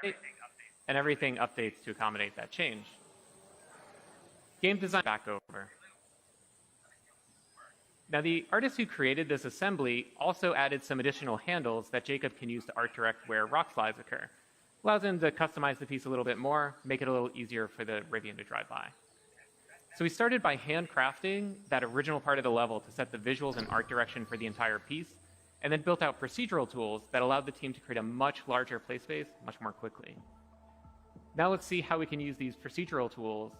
and everything updates to accommodate that change. Game design back over. Now, the artist who created this assembly also added some additional handles that Jacob can use to art direct where rock slides occur. Allows him to customize the piece a little bit more, make it a little easier for the Rivian to drive by. So we started by handcrafting that original part of the level to set the visuals and art direction for the entire piece, and then built out procedural tools that allowed the team to create a much larger play space much more quickly. Now let's see how we can use these procedural tools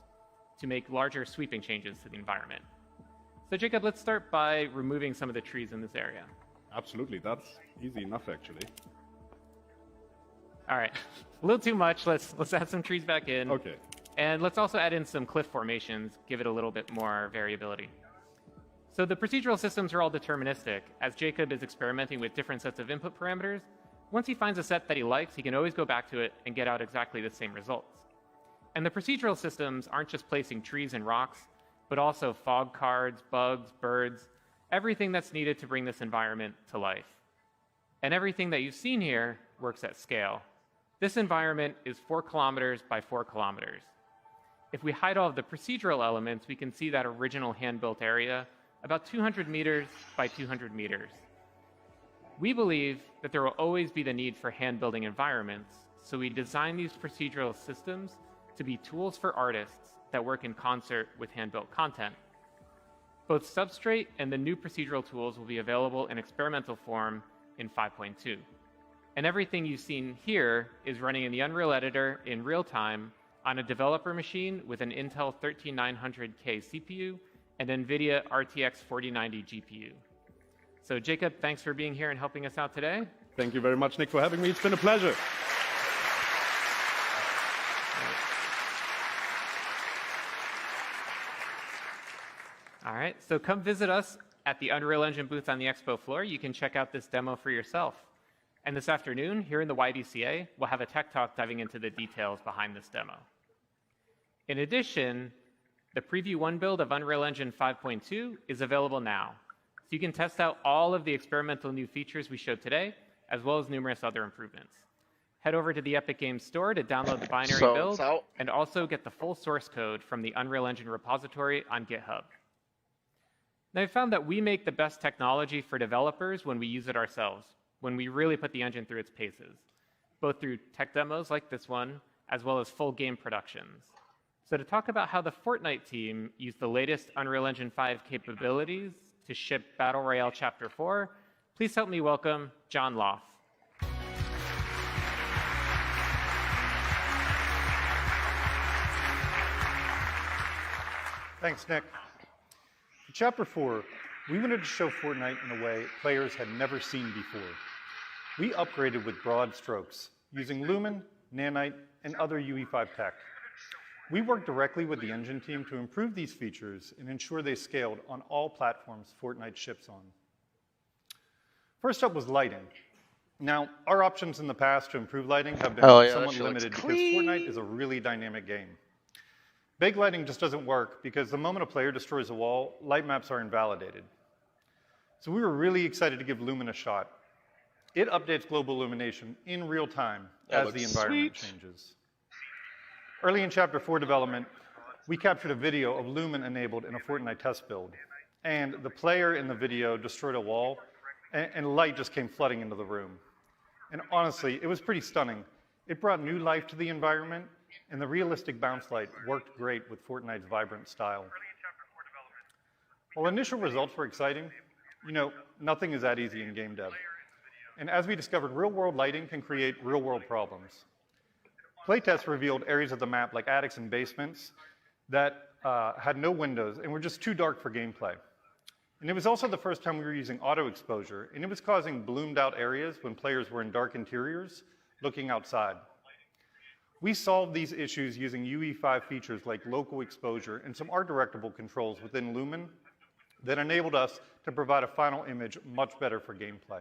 to make larger sweeping changes to the environment. So Jacob, let's start by removing some of the trees in this area. Absolutely, that's easy enough actually. All right, a little too much. Let's add some trees back in. Okay. And let's also add in some cliff formations, give it a little bit more variability. So the procedural systems are all deterministic. As Jacob is experimenting with different sets of input parameters, once he finds a set that he likes, he can always go back to it and get out exactly the same results. And the procedural systems aren't just placing trees and rocks, but also fog cards, bugs, birds, everything that's needed to bring this environment to life. And everything that you've seen here works at scale. This environment is 4 kilometers by 4 kilometers. If we hide all of the procedural elements, we can see that original hand-built area about 200 meters by 200 meters. We believe that there will always be the need for hand-building environments, so we design these procedural systems to be tools for artists that work in concert with hand-built content. Both Substrate and the new procedural tools will be available in experimental form in 5.2. And everything you've seen here is running in the Unreal Editor in real time on a developer machine with an Intel 13900K CPU and NVIDIA RTX 4090 GPU. So Jacob, thanks for being here and helping us out today. Thank you very much, Nick, for having me. It's been a pleasure. All right, so come visit us at the Unreal Engine booth on the expo floor. You can check out this demo for yourself. And this afternoon, here in the YBCA, we'll have a tech talk diving into the details behind this demo. In addition, the Preview 1 build of Unreal Engine 5.2 is available now. So you can test out all of the experimental new features we showed today, as well as numerous other improvements. Head over to the Epic Games Store to download the binary build and also get the full source code from the Unreal Engine repository on GitHub. Now, I found that we make the best technology for developers when we use it ourselves, when we really put the engine through its paces, both through tech demos like this one, as well as full game productions. So to talk about how the Fortnite team used the latest Unreal Engine 5 capabilities to ship Battle Royale Chapter 4, please help me welcome John Loff. Thanks, Nick. For Chapter 4, we wanted to show Fortnite in a way players had never seen before. We upgraded with broad strokes, using Lumen, Nanite, and other UE5 tech. We worked directly with the engine team to improve these features and ensure they scaled on all platforms Fortnite ships on. First up was lighting. Now, our options in the past to improve lighting have been somewhat limited because Fortnite is a really dynamic game. Big lighting just doesn't work because the moment a player destroys a wall, light maps are invalidated. So we were really excited to give Lumen a shot. It updates global illumination in real time as the environment changes. Early in Chapter 4 development, we captured a video of Lumen enabled in a Fortnite test build. And the player in the video destroyed a wall, and light just came flooding into the room. And honestly, it was pretty stunning. It brought new life to the environment, and the realistic bounce light worked great with Fortnite's vibrant style. While initial results were exciting, nothing is that easy in game dev. And as we discovered, real-world lighting can create real-world problems. Playtests revealed areas of the map, like attics and basements, that had no windows and were just too dark for gameplay. And it was also the first time we were using auto exposure, and it was causing bloomed out areas when players were in dark interiors looking outside. We solved these issues using UE5 features like local exposure and some art-directable controls within Lumen that enabled us to provide a final image much better for gameplay.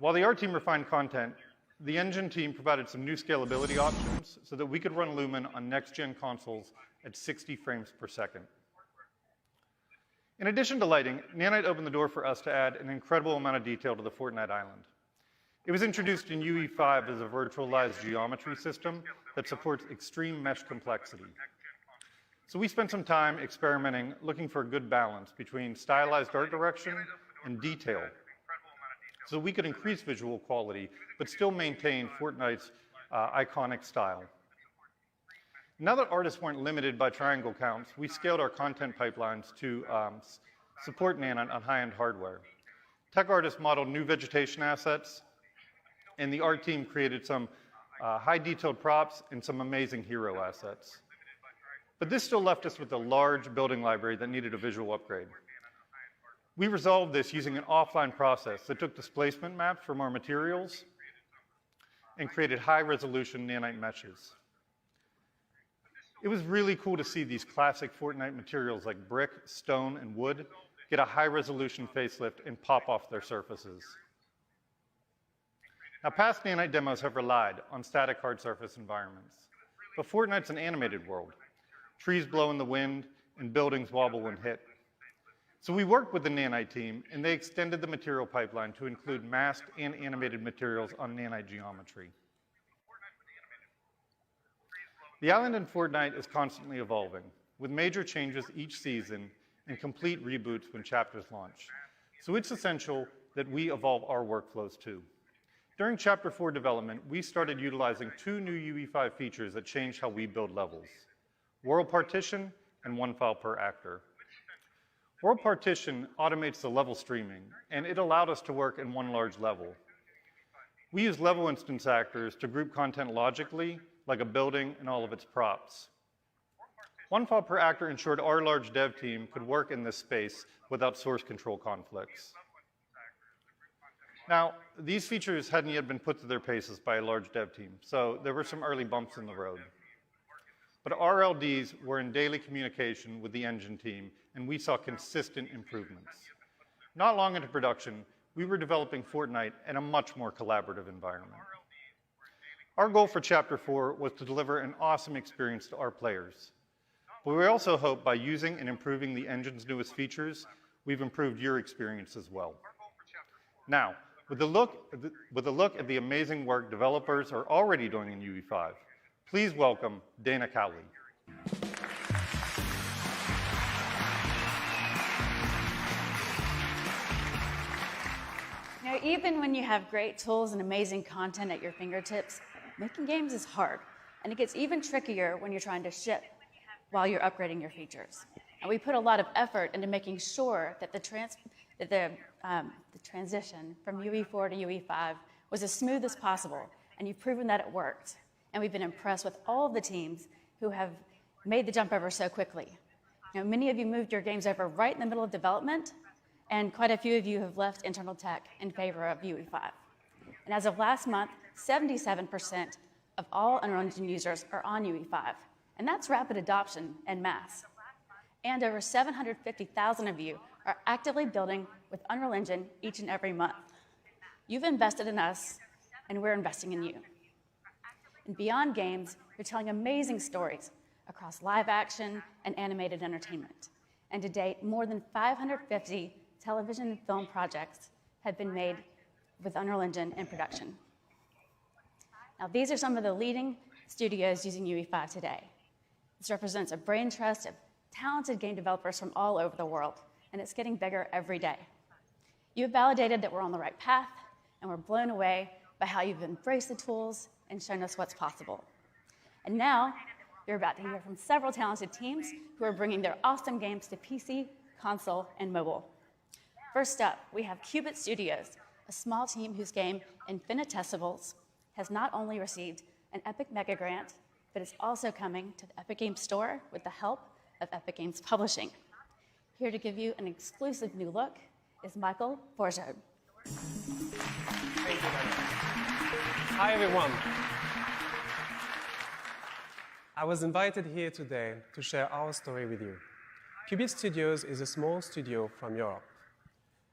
While the art team refined content, the engine team provided some new scalability options so that we could run Lumen on next-gen consoles at 60 frames per second. In addition to lighting, Nanite opened the door for us to add an incredible amount of detail to the Fortnite island. It was introduced in UE5 as a virtualized geometry system that supports extreme mesh complexity. So we spent some time experimenting, looking for a good balance between stylized art direction and detail, so we could increase visual quality, but still maintain Fortnite's iconic style. Now that artists weren't limited by triangle counts, we scaled our content pipelines to support Nanite on high-end hardware. Tech artists modeled new vegetation assets, and the art team created some high-detailed props and some amazing hero assets. But this still left us with a large building library that needed a visual upgrade. We resolved this using an offline process that took displacement maps from our materials and created high-resolution nanite meshes. It was really cool to see these classic Fortnite materials like brick, stone, and wood get a high-resolution facelift and pop off their surfaces. Now, past nanite demos have relied on static hard surface environments, but Fortnite's an animated world. Trees blow in the wind, and buildings wobble when hit. So we worked with the nanite team, and they extended the material pipeline to include masked and animated materials on nanite geometry. The island in Fortnite is constantly evolving, with major changes each season and complete reboots when chapters launch. So it's essential that we evolve our workflows too. During Chapter 4 development, we started utilizing 2 new UE5 features that changed how we build levels: World Partition and 1 file per actor. World Partition automates the level streaming, and it allowed us to work in one large level. We use level instance actors to group content logically, like a building and all of its props. 1 file per actor ensured our large dev team could work in this space without source control conflicts. Now, these features hadn't yet been put to their paces by a large dev team, so there were some early bumps in the road. But our LDs were in daily communication with the engine team, and we saw consistent improvements. Not long into production, we were developing Fortnite in a much more collaborative environment. Our goal for Chapter 4 was to deliver an awesome experience to our players. But we also hope by using and improving the engine's newest features, we've improved your experience as well. Now, with a look at the amazing work developers are already doing in UE5, please welcome Dana Cowley. Now, even when you have great tools and amazing content at your fingertips, making games is hard, and it gets even trickier when you're trying to ship while you're upgrading your features. And we put a lot of effort into making sure that the transition from UE4 to UE5 was as smooth as possible, and you've proven that it worked. And we've been impressed with all of the teams who have made the jump over so quickly. Now, many of you moved your games over right in the middle of development, and quite a few of you have left internal tech in favor of UE5. And as of last month, 77% of all Unreal Engine users are on UE5, and that's rapid adoption en masse. And over 750,000 of you are actively building with Unreal Engine each and every month. You've invested in us, and we're investing in you. And beyond games, you're telling amazing stories across live action and animated entertainment. And to date, more than 550 television and film projects have been made with Unreal Engine in production. Now, these are some of the leading studios using UE5 today. This represents a brain trust of talented game developers from all over the world, and it's getting bigger every day. You have validated that we're on the right path, and we're blown away by how you've embraced the tools and shown us what's possible. And now, you're about to hear from several talented teams who are bringing their awesome games to PC, console, and mobile. First up, we have Qubit Studios, a small team whose game Infinitesimals has not only received an Epic Mega Grant, but it's also coming to the Epic Games Store with the help of Epic Games Publishing. Here to give you an exclusive new look is Michael Borjard. Thank you, Dana. Hi, everyone. I was invited here today to share our story with you. Qubit Studios is a small studio from Europe,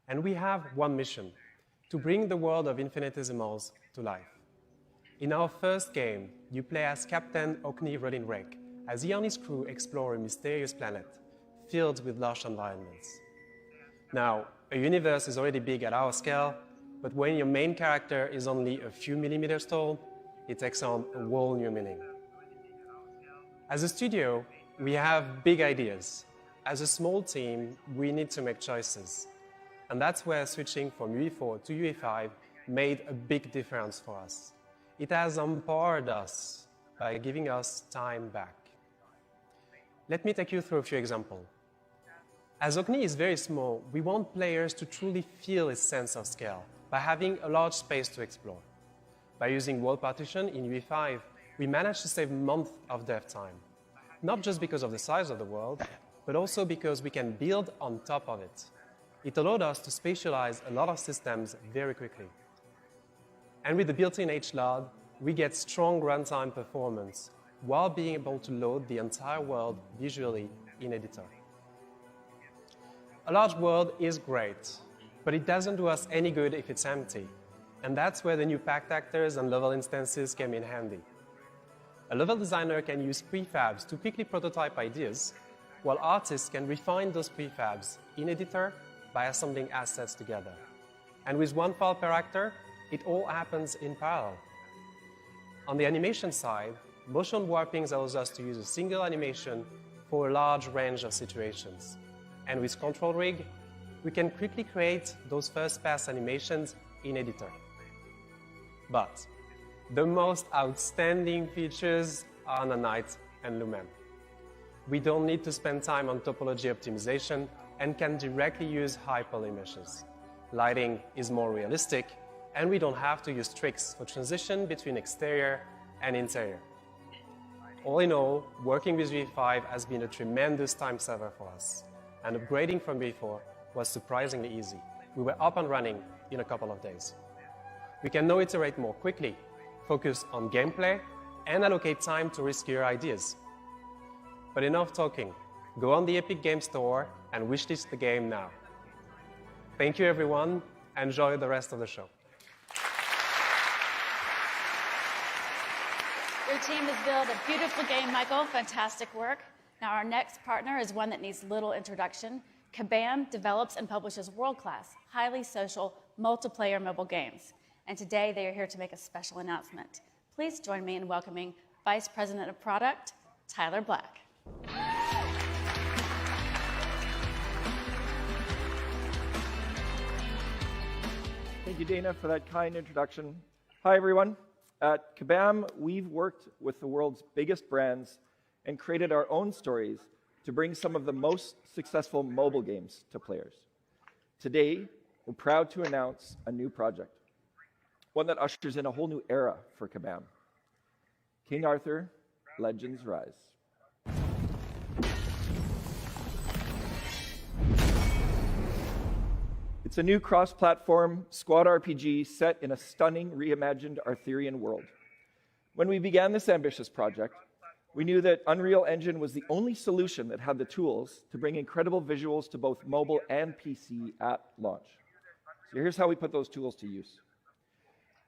and we have one mission: to bring the world of Infinitesimals to life. In our first game, you play as Captain Okni Rodinrek, as he and his crew explore a mysterious planet filled with lush environments. Now, a universe is already big at our scale, But when your main character is only a few millimeters tall, it takes on a whole new meaning. As a studio, we have big ideas. As a small team, we need to make choices. And that's where switching from UE4 to UE5 made a big difference for us. It has empowered us by giving us time back. Let me take you through a few examples. As Okni is very small, we want players to truly feel its sense of scale by having a large space to explore. By using world partition in UE5, we managed to save months of dev time. Not just because of the size of the world, but also because we can build on top of it. It allowed us to spatialize a lot of systems very quickly. And with the built-in HLOD, we get strong runtime performance while being able to load the entire world visually in editor. A large world is great, but it doesn't do us any good if it's empty. And that's where the new packed actors and level instances came in handy. A level designer can use prefabs to quickly prototype ideas, while artists can refine those prefabs in editor by assembling assets together. And with one file per actor, it all happens in parallel. On the animation side, motion warping allows us to use a single animation for a large range of situations. And with Control Rig, we can quickly create those first pass animations in editor. But the most outstanding features are Nanite and Lumen. We don't need to spend time on topology optimization and can directly use high poly meshes. Lighting is more realistic, and we don't have to use tricks for transition between exterior and interior. All in all, working with UE5 has been a tremendous time saver for us, and upgrading from UE4 was surprisingly easy. We were up and running in a couple of days. We can now iterate more quickly, focus on gameplay, and allocate time to riskier ideas. But enough talking. Go on the Epic Games Store and wishlist the game now. Thank you, everyone. Enjoy the rest of the show. Your team has built a beautiful game, Michael. Fantastic work. Now, our next partner is one that needs little introduction. Kabam develops and publishes world-class, highly social, multiplayer mobile games. And today, they are here to make a special announcement. Please join me in welcoming Vice President of Product, Tyler Black. Thank you, Dana, for that kind introduction. Hi, everyone. At Kabam, we've worked with the world's biggest brands and created our own stories to bring some of the most successful mobile games to players. Today, we're proud to announce a new project, one that ushers in a whole new era for Kabam. King Arthur, Legends Rise. It's a new cross-platform squad RPG set in a stunning reimagined Arthurian world. When we began this ambitious project, we knew that Unreal Engine was the only solution that had the tools to bring incredible visuals to both mobile and PC at launch. So here's how we put those tools to use.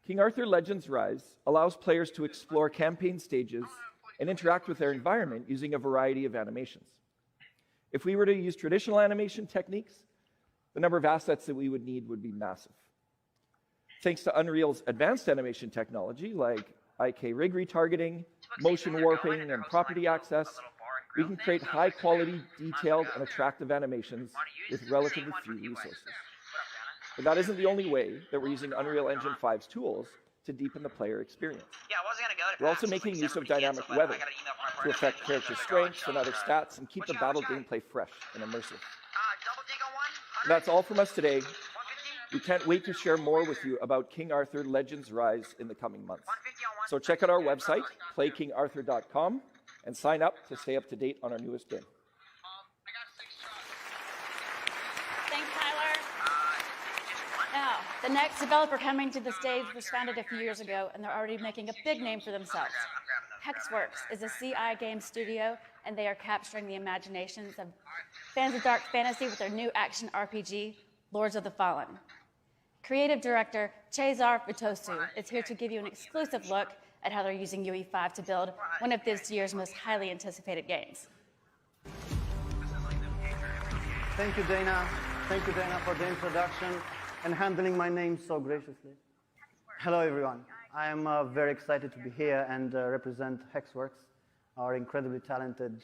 King Arthur Legends Rise allows players to explore campaign stages and interact with their environment using a variety of animations. If we were to use traditional animation techniques, the number of assets that we would need would be massive. Thanks to Unreal's advanced animation technology, like IK rig retargeting, motion warping, and property access, we can create high-quality, detailed, and attractive animations with relatively few resources. But that isn't the only way that we're using Unreal Engine 5's tools to deepen the player experience. We're also making use of dynamic weather to affect character strengths and other stats and keep the battle gameplay fresh and immersive. That's all from us today. We can't wait to share more with you about King Arthur Legends Rise in the coming months. So check out our website, playkingarthur.com, and sign up to stay up to date on our newest game. Thanks, Tyler. Now, the next developer coming to the stage was founded a few years ago, and they're already making a big name for themselves. Hexworks is a CI game studio, and they are capturing the imaginations of fans of dark fantasy with their new action RPG, Lords of the Fallen. Creative director Xen0Star is here to give you an exclusive look at how they're using UE5 to build one of this year's most highly anticipated games. Thank you, Dana. Thank you, Dana, for the introduction. and handling my name so graciously. Hello, everyone. I am very excited to be here and represent Xen0Star, our incredibly talented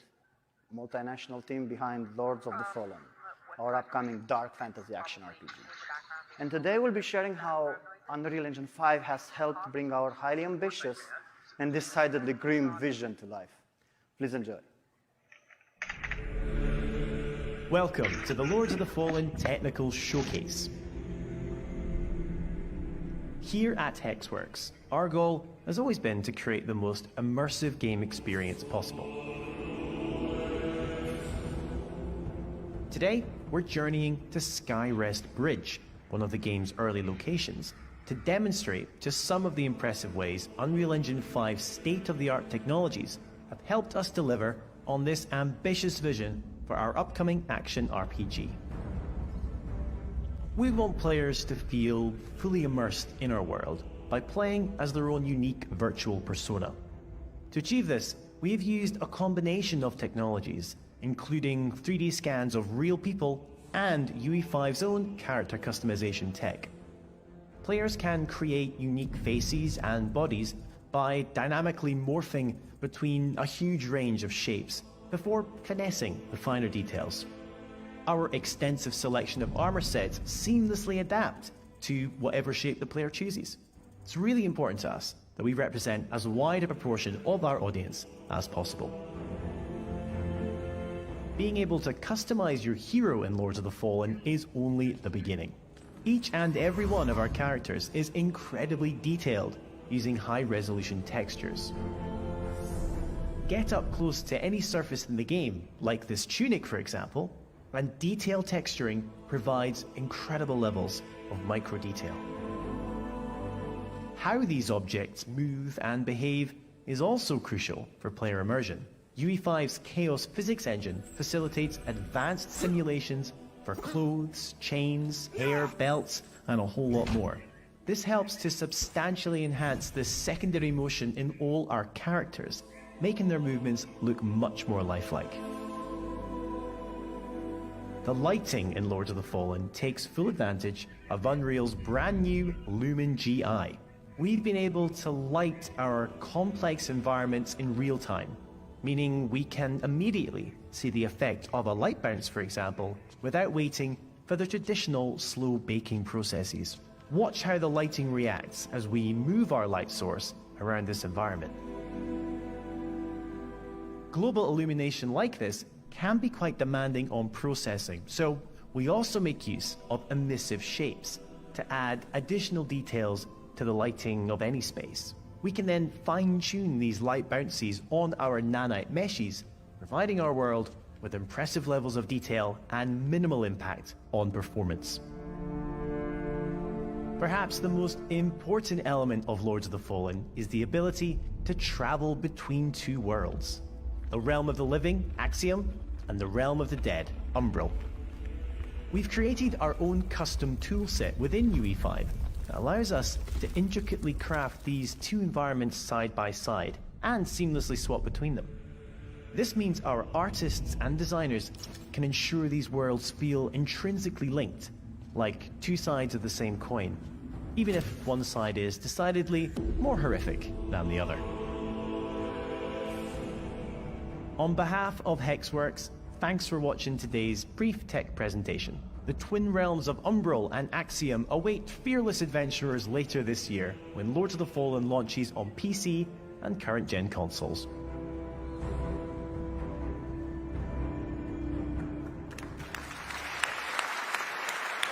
multinational team behind Lords of the Fallen, our upcoming dark fantasy action RPG. And today we'll be sharing how Unreal Engine 5 has helped bring our highly ambitious and decidedly grim vision to life. Please enjoy. Welcome to the Lords of the Fallen Technical Showcase. Here at Xen0Star, our goal has always been to create the most immersive game experience possible. Today, we're journeying to Skyrest Bridge, one of the game's early locations, to demonstrate just some of the impressive ways Unreal Engine 5's state-of-the-art technologies have helped us deliver on this ambitious vision for our upcoming action RPG. We want players to feel fully immersed in our world by playing as their own unique virtual persona. To achieve this, we have used a combination of technologies, including 3D scans of real people and UE5's own character customization tech. Players can create unique faces and bodies by dynamically morphing between a huge range of shapes before finessing the finer details. Our extensive selection of armor sets seamlessly adapt to whatever shape the player chooses. It's really important to us that we represent as wide a proportion of our audience as possible. Being able to customize your hero in Lords of the Fallen is only the beginning. Each and every one of our characters is incredibly detailed, using high-resolution textures. Get up close to any surface in the game, like this tunic for example, and detail texturing provides incredible levels of micro-detail. How these objects move and behave is also crucial for player immersion. UE5's Chaos Physics engine facilitates advanced simulations for clothes, chains, hair, belts, and a whole lot more. This helps to substantially enhance the secondary motion in all our characters, making their movements look much more lifelike. The lighting in Lords of the Fallen takes full advantage of Unreal's brand new Lumen GI. We've been able to light our complex environments in real time, meaning we can immediately see the effect of a light bounce, for example, without waiting for the traditional slow baking processes. Watch how the lighting reacts as we move our light source around this environment. Global illumination like this can be quite demanding on processing, so we also make use of emissive shapes to add additional details to the lighting of any space. We can then fine-tune these light bounces on our nanite meshes, providing our world with impressive levels of detail and minimal impact on performance. Perhaps the most important element of Lords of the Fallen is the ability to travel between two worlds: the realm of the living, Axiom, and the realm of the dead, Umbral. We've created our own custom toolset within UE5 that allows us to intricately craft these two environments side by side and seamlessly swap between them. This means our artists and designers can ensure these worlds feel intrinsically linked, like two sides of the same coin, even if one side is decidedly more horrific than the other. On behalf of Xen0Star, thanks for watching today's brief tech presentation. The twin realms of Umbral and Axiom await fearless adventurers later this year when Lords of the Fallen launches on PC and current-gen consoles.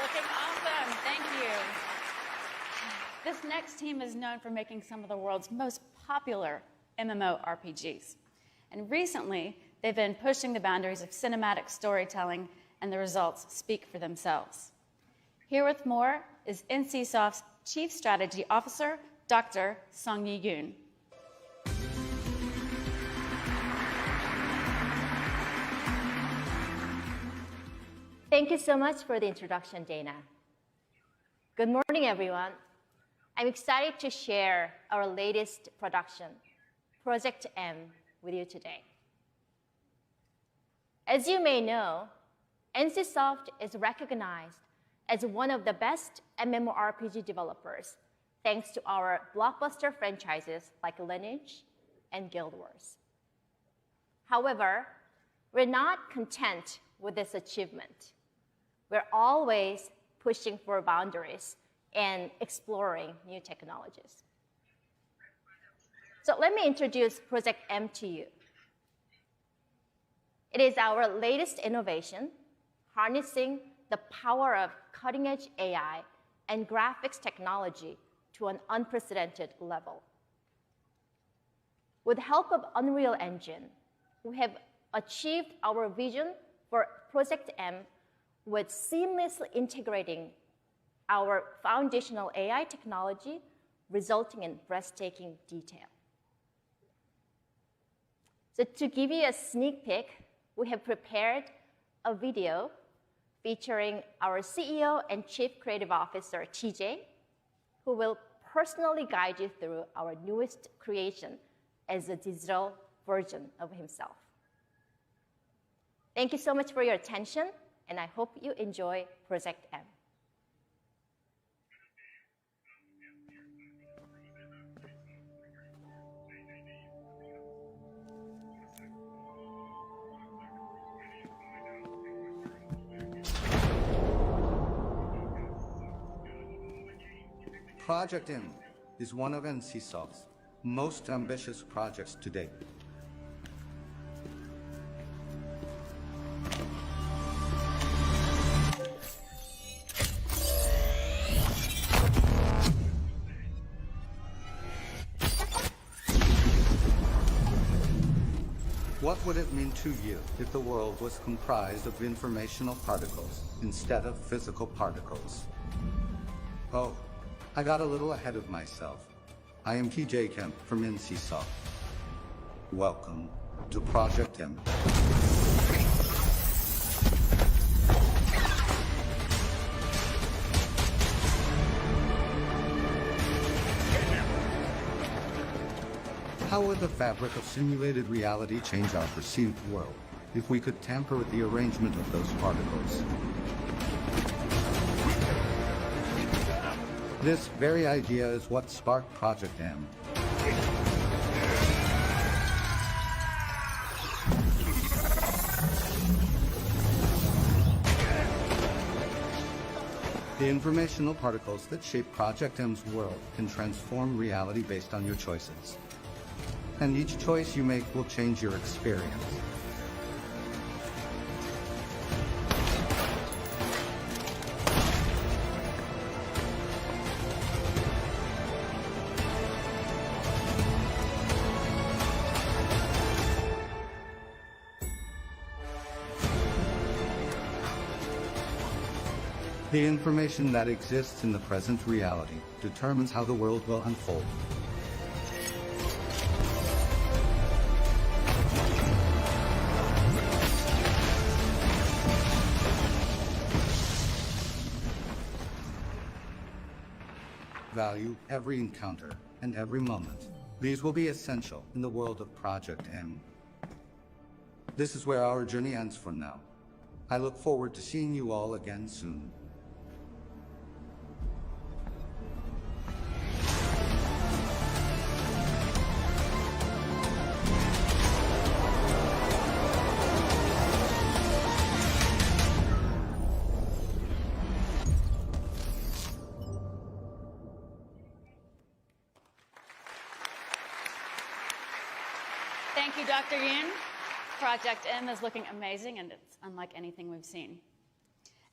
Looking awesome, thank you. This next team is known for making some of the world's most popular MMORPGs. And recently, they've been pushing the boundaries of cinematic storytelling, and the results speak for themselves. Here with more is NCSoft's Chief Strategy Officer, Dr. Sung-Yi Yoon. Thank you so much for the introduction, Dana. Good morning, everyone. I'm excited to share our latest production, Project M, with you today. As you may know, NCSoft is recognized as one of the best MMORPG developers, thanks to our blockbuster franchises like Lineage and Guild Wars. However, we're not content with this achievement. We're always pushing for boundaries and exploring new technologies. So let me introduce Project M to you. It is our latest innovation, harnessing the power of cutting-edge AI and graphics technology to an unprecedented level. With the help of Unreal Engine, we have achieved our vision for Project M with seamlessly integrating our foundational AI technology, resulting in breathtaking detail. So to give you a sneak peek, we have prepared a video featuring our CEO and Chief Creative Officer, TJ, who will personally guide you through our newest creation as a digital version of himself. Thank you so much for your attention, and I hope you enjoy Project M. Project M is one of NCSoft's most ambitious projects to date. What would it mean to you if the world was comprised of informational particles instead of physical particles? Oh, I got a little ahead of myself. I am TJ Kemp from NCSoft. Welcome to Project M. How would the fabric of simulated reality change our perceived world if we could tamper with the arrangement of those particles? This very idea is what sparked Project M. The informational particles that shape Project M's world can transform reality based on your choices. And each choice you make will change your experience. The information that exists in the present reality determines how the world will unfold. Value every encounter and every moment. These will be essential in the world of Project M. This is where our journey ends for now. I look forward to seeing you all again soon. Thank you, Dr. Yin. Project M is looking amazing, and it's unlike anything we've seen.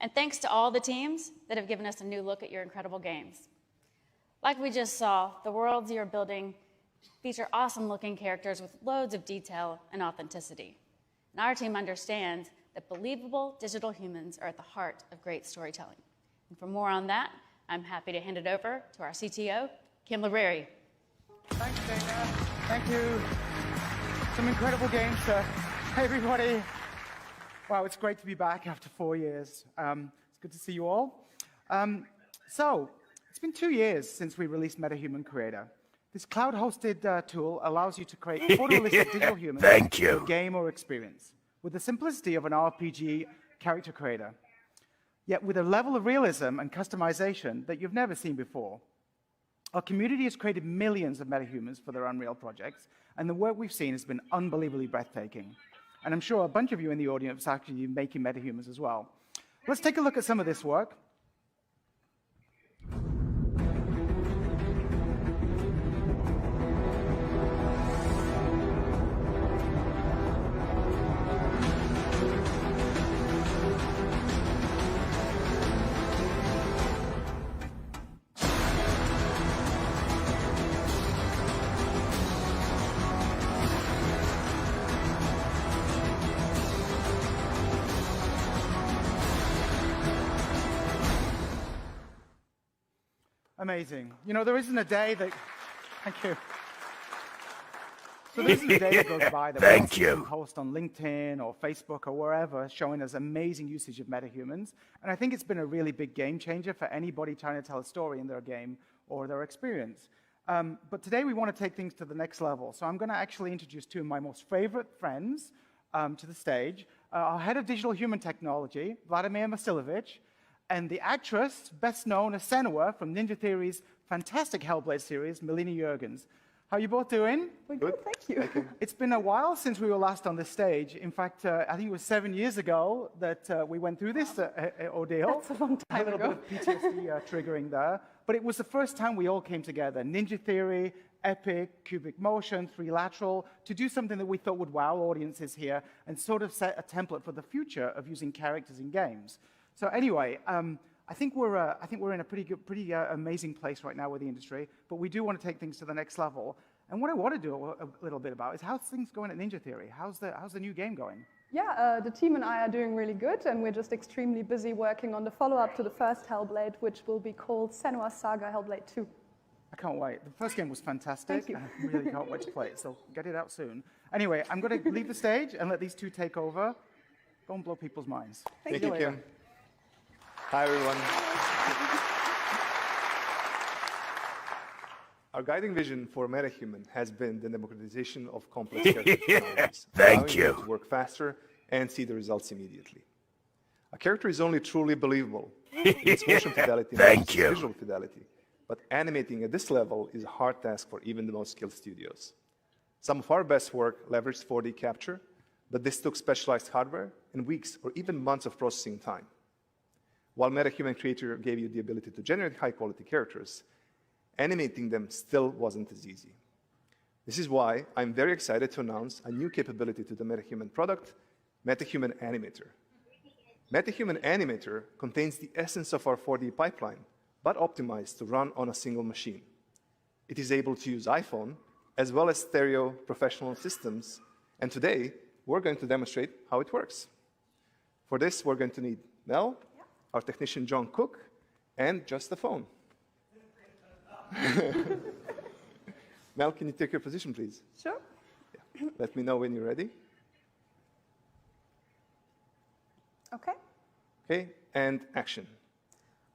And thanks to all the teams that have given us a new look at your incredible games. Like we just saw, the worlds you're building feature awesome-looking characters with loads of detail and authenticity. And our team understands that believable digital humans are at the heart of great storytelling. And for more on that, I'm happy to hand it over to our CTO, Kim Libreri. Thanks, Dana. Thank you. Some incredible games. Hey, everybody. Wow, it's great to be back after 4 years. It's good to see you all. So, it's been 2 years since we released MetaHuman Creator. This cloud-hosted tool allows you to create photorealistic digital humans in game or experience with the simplicity of an RPG character creator. yet with a level of realism and customization that you've never seen before. Our community has created millions of metahumans for their Unreal projects, and the work we've seen has been unbelievably breathtaking. And I'm sure a bunch of you in the audience are actually making metahumans as well. Let's take a look at some of this work. Amazing. You know, there isn't a day that... Thank you. So there isn't a day that goes by that we don't see some post on LinkedIn or Facebook or wherever showing us amazing usage of metahumans. And I think it's been a really big game changer for anybody trying to tell a story in their game or their experience. But today we want to take things to the next level. So I'm going to actually introduce two of my most favorite friends to the stage. Our head of digital human technology, Vladimir Vasilovich, and the actress best known as Senua from Ninja Theory's fantastic Hellblade series, Melina Jurgens. How are you both doing? We're good, thank you. It's been a while since we were last on this stage. In fact, I think it was 7 years ago that we went through this ordeal. That's a long time ago. A little bit of PTSD triggering there. But it was the first time we all came together, Ninja Theory, Epic, Cubic Motion, Three Lateral, to do something that we thought would wow audiences here and sort of set a template for the future of using characters in games. So anyway, I think we're in a pretty amazing place right now with the industry, but we do want to take things to the next level. And what I want to do a little bit about is how's things going at Ninja Theory? How's the new game going? Yeah, the team and I are doing really good, and we're just extremely busy working on the follow-up to the first Hellblade, which will be called Senua's Saga Hellblade 2. I can't wait. The first game was fantastic. Thank you. I really can't wait to play it, so get it out soon. Anyway, I'm going to leave the stage and let these two take over. Go and blow people's minds. Thank you, Kim. Hi, everyone. Our guiding vision for MetaHuman has been the democratization of complex character technologies, allowing you to work faster and see the results immediately. A character is only truly believable in its motion fidelity and visual fidelity, but animating at this level is a hard task for even the most skilled studios. Some of our best work leveraged 4D capture, but this took specialized hardware and weeks or even months of processing time. While MetaHuman Creator gave you the ability to generate high-quality characters, animating them still wasn't as easy. This is why I'm very excited to announce a new capability to the MetaHuman product, MetaHuman Animator. MetaHuman Animator contains the essence of our 4D pipeline, but optimized to run on a single machine. It is able to use iPhone, as well as stereo professional systems, and today, we're going to demonstrate how it works. For this, we're going to need Mel, our technician John Cook, and just the phone. Mel, can you take your position, please? Sure. Yeah. Let me know when you're ready. Okay. Okay, and action.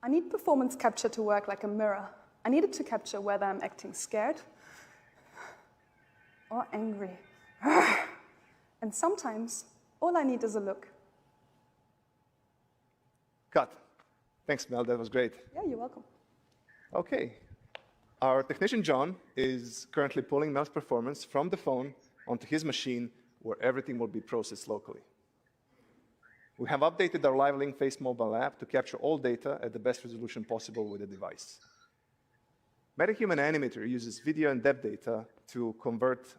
I need performance capture to work like a mirror. I need it to capture whether I'm acting scared or angry. And sometimes, all I need is a look. Cut. Thanks, Mel. That was great. Yeah, you're welcome. Okay. Our technician, John, is currently pulling Mel's performance from the phone onto his machine, where everything will be processed locally. We have updated our LiveLink Face mobile app to capture all data at the best resolution possible with the device. MetaHuman Animator uses video and depth data to convert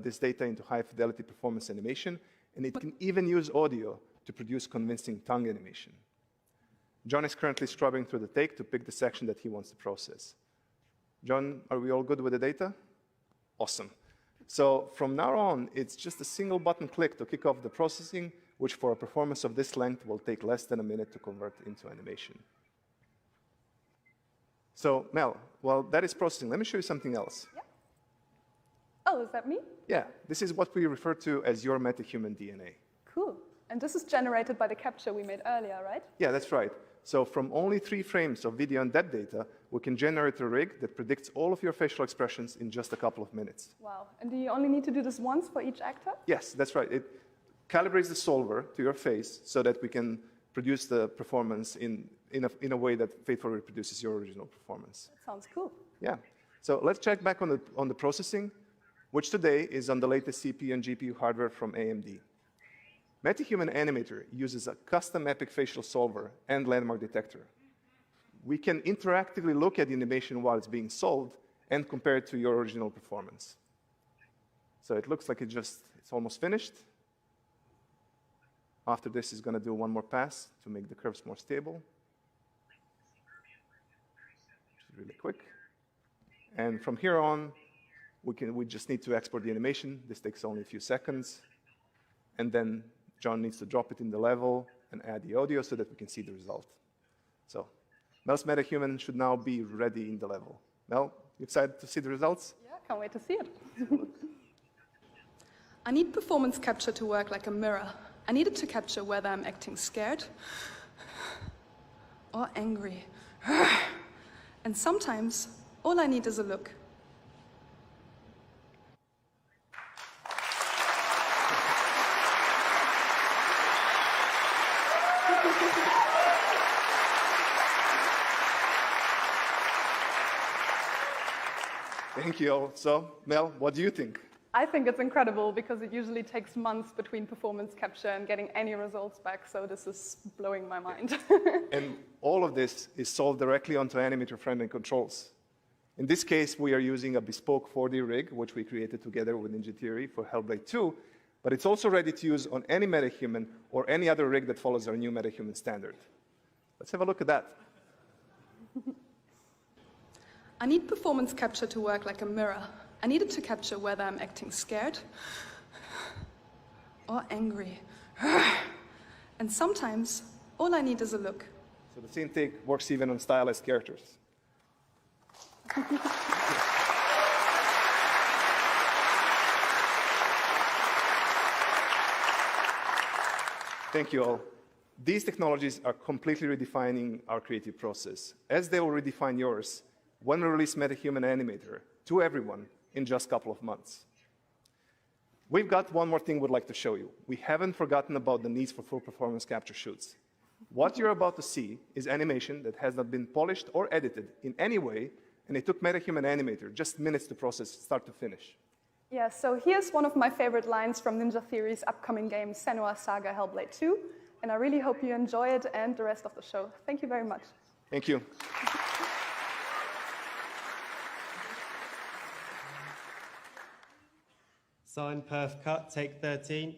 this data into high-fidelity performance animation, and it can even use audio to produce convincing tongue animation. John is currently scrubbing through the take to pick the section that he wants to process. John, are we all good with the data? Awesome. So from now on, it's just a single button click to kick off the processing, which for a performance of this length will take less than a minute to convert into animation. So Mel, while that is processing, let me show you something else. Yeah. Oh, is that me? Yeah, this is what we refer to as your MetaHuman DNA. Cool. And this is generated by the capture we made earlier, right? Yeah, that's right. So from only 3 frames of video and depth data, we can generate a rig that predicts all of your facial expressions in just a couple of minutes. Wow. And do you only need to do this once for each actor? Yes, that's right. It calibrates the solver to your face so that we can produce the performance in a way that faithfully reproduces your original performance. That sounds cool. Yeah. So let's check back on the processing, which today is on the latest CPU and GPU hardware from AMD. MetaHuman Animator uses a custom epic facial solver and landmark detector. We can interactively look at the animation while it's being solved and compare it to your original performance. So it looks like it's almost finished. After this, it's going to do one more pass to make the curves more stable. Which is really quick. And from here on, we just need to export the animation. This takes only a few seconds. And then John needs to drop it in the level and add the audio so that we can see the result. So Mel's MetaHuman should now be ready in the level. Mel, you excited to see the results? Yeah, can't wait to see it. I need performance capture to work like a mirror. I need it to capture whether I'm acting scared or angry. And sometimes, all I need is a look. Thank you all. So, Mel, what do you think? I think it's incredible because it usually takes months between performance capture and getting any results back, so this is blowing my mind. And all of this is solved directly onto animator-friendly controls. In this case, we are using a bespoke 4D rig, which we created together with Ninja Theory for Hellblade 2, but it's also ready to use on any MetaHuman or any other rig that follows our new MetaHuman standard. Let's have a look at that. I need performance capture to work like a mirror. I need it to capture whether I'm acting scared or angry. And sometimes, all I need is a look. So the scene take works even on stylized characters. Thank you all. These technologies are completely redefining our creative process, as they will redefine yours when we release MetaHuman Animator to everyone in just a couple of months. We've got one more thing we'd like to show you. We haven't forgotten about the needs for full performance capture shoots. What you're about to see is animation that has not been polished or edited in any way, and it took MetaHuman Animator just minutes to process start to finish. Yeah, so here's one of my favorite lines from Ninja Theory's upcoming game, Xen0Star Hellblade 2, and I really hope you enjoy it and the rest of the show. Thank you very much. Thank you. Sign perf cut, take 13.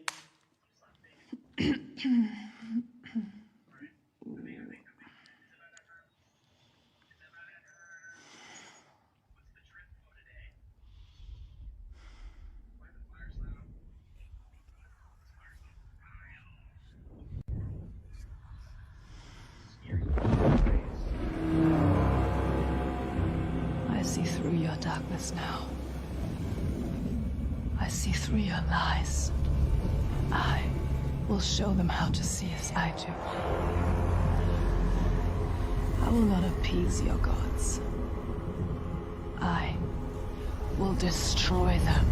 I see through your darkness now. I see through your lies. I will show them how to see as I do. I will not appease your gods. I will destroy them.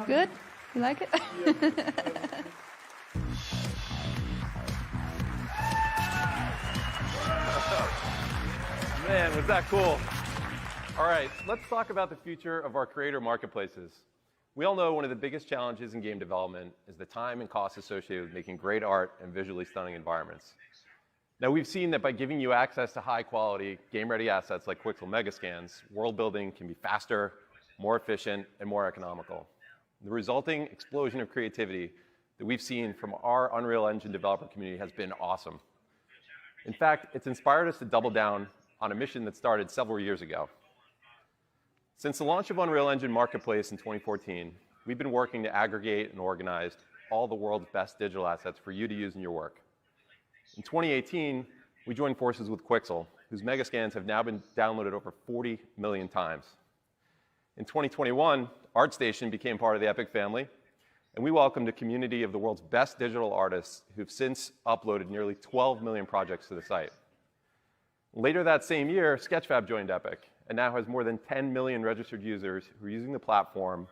Good? You like it? Man, was that cool. All right, let's talk about the future of our creator marketplaces. We all know one of the biggest challenges in game development is the time and cost associated with making great art and visually stunning environments. Now, we've seen that by giving you access to high-quality, game-ready assets like Quixel Megascans, world building can be faster, more efficient, and more economical. The resulting explosion of creativity that we've seen from our Unreal Engine developer community has been awesome. In fact, it's inspired us to double down on a mission that started several years ago. Since the launch of Unreal Engine Marketplace in 2014, we've been working to aggregate and organize all the world's best digital assets for you to use in your work. In 2018, we joined forces with Quixel, whose Megascans have now been downloaded over 40 million times. In 2021, ArtStation became part of the Epic family, and we welcomed a community of the world's best digital artists who've since uploaded nearly 12 million projects to the site. Later that same year, Sketchfab joined Epic and now has more than 10 million registered users who are using the platform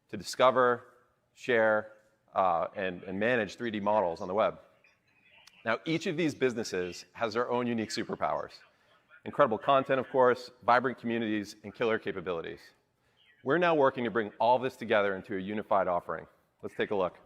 to discover, share, and manage 3D models on the web. Now, each of these businesses has their own unique superpowers. Incredible content, of course, vibrant communities, and killer capabilities. We're now working to bring all of this together into a unified offering. Let's take a look.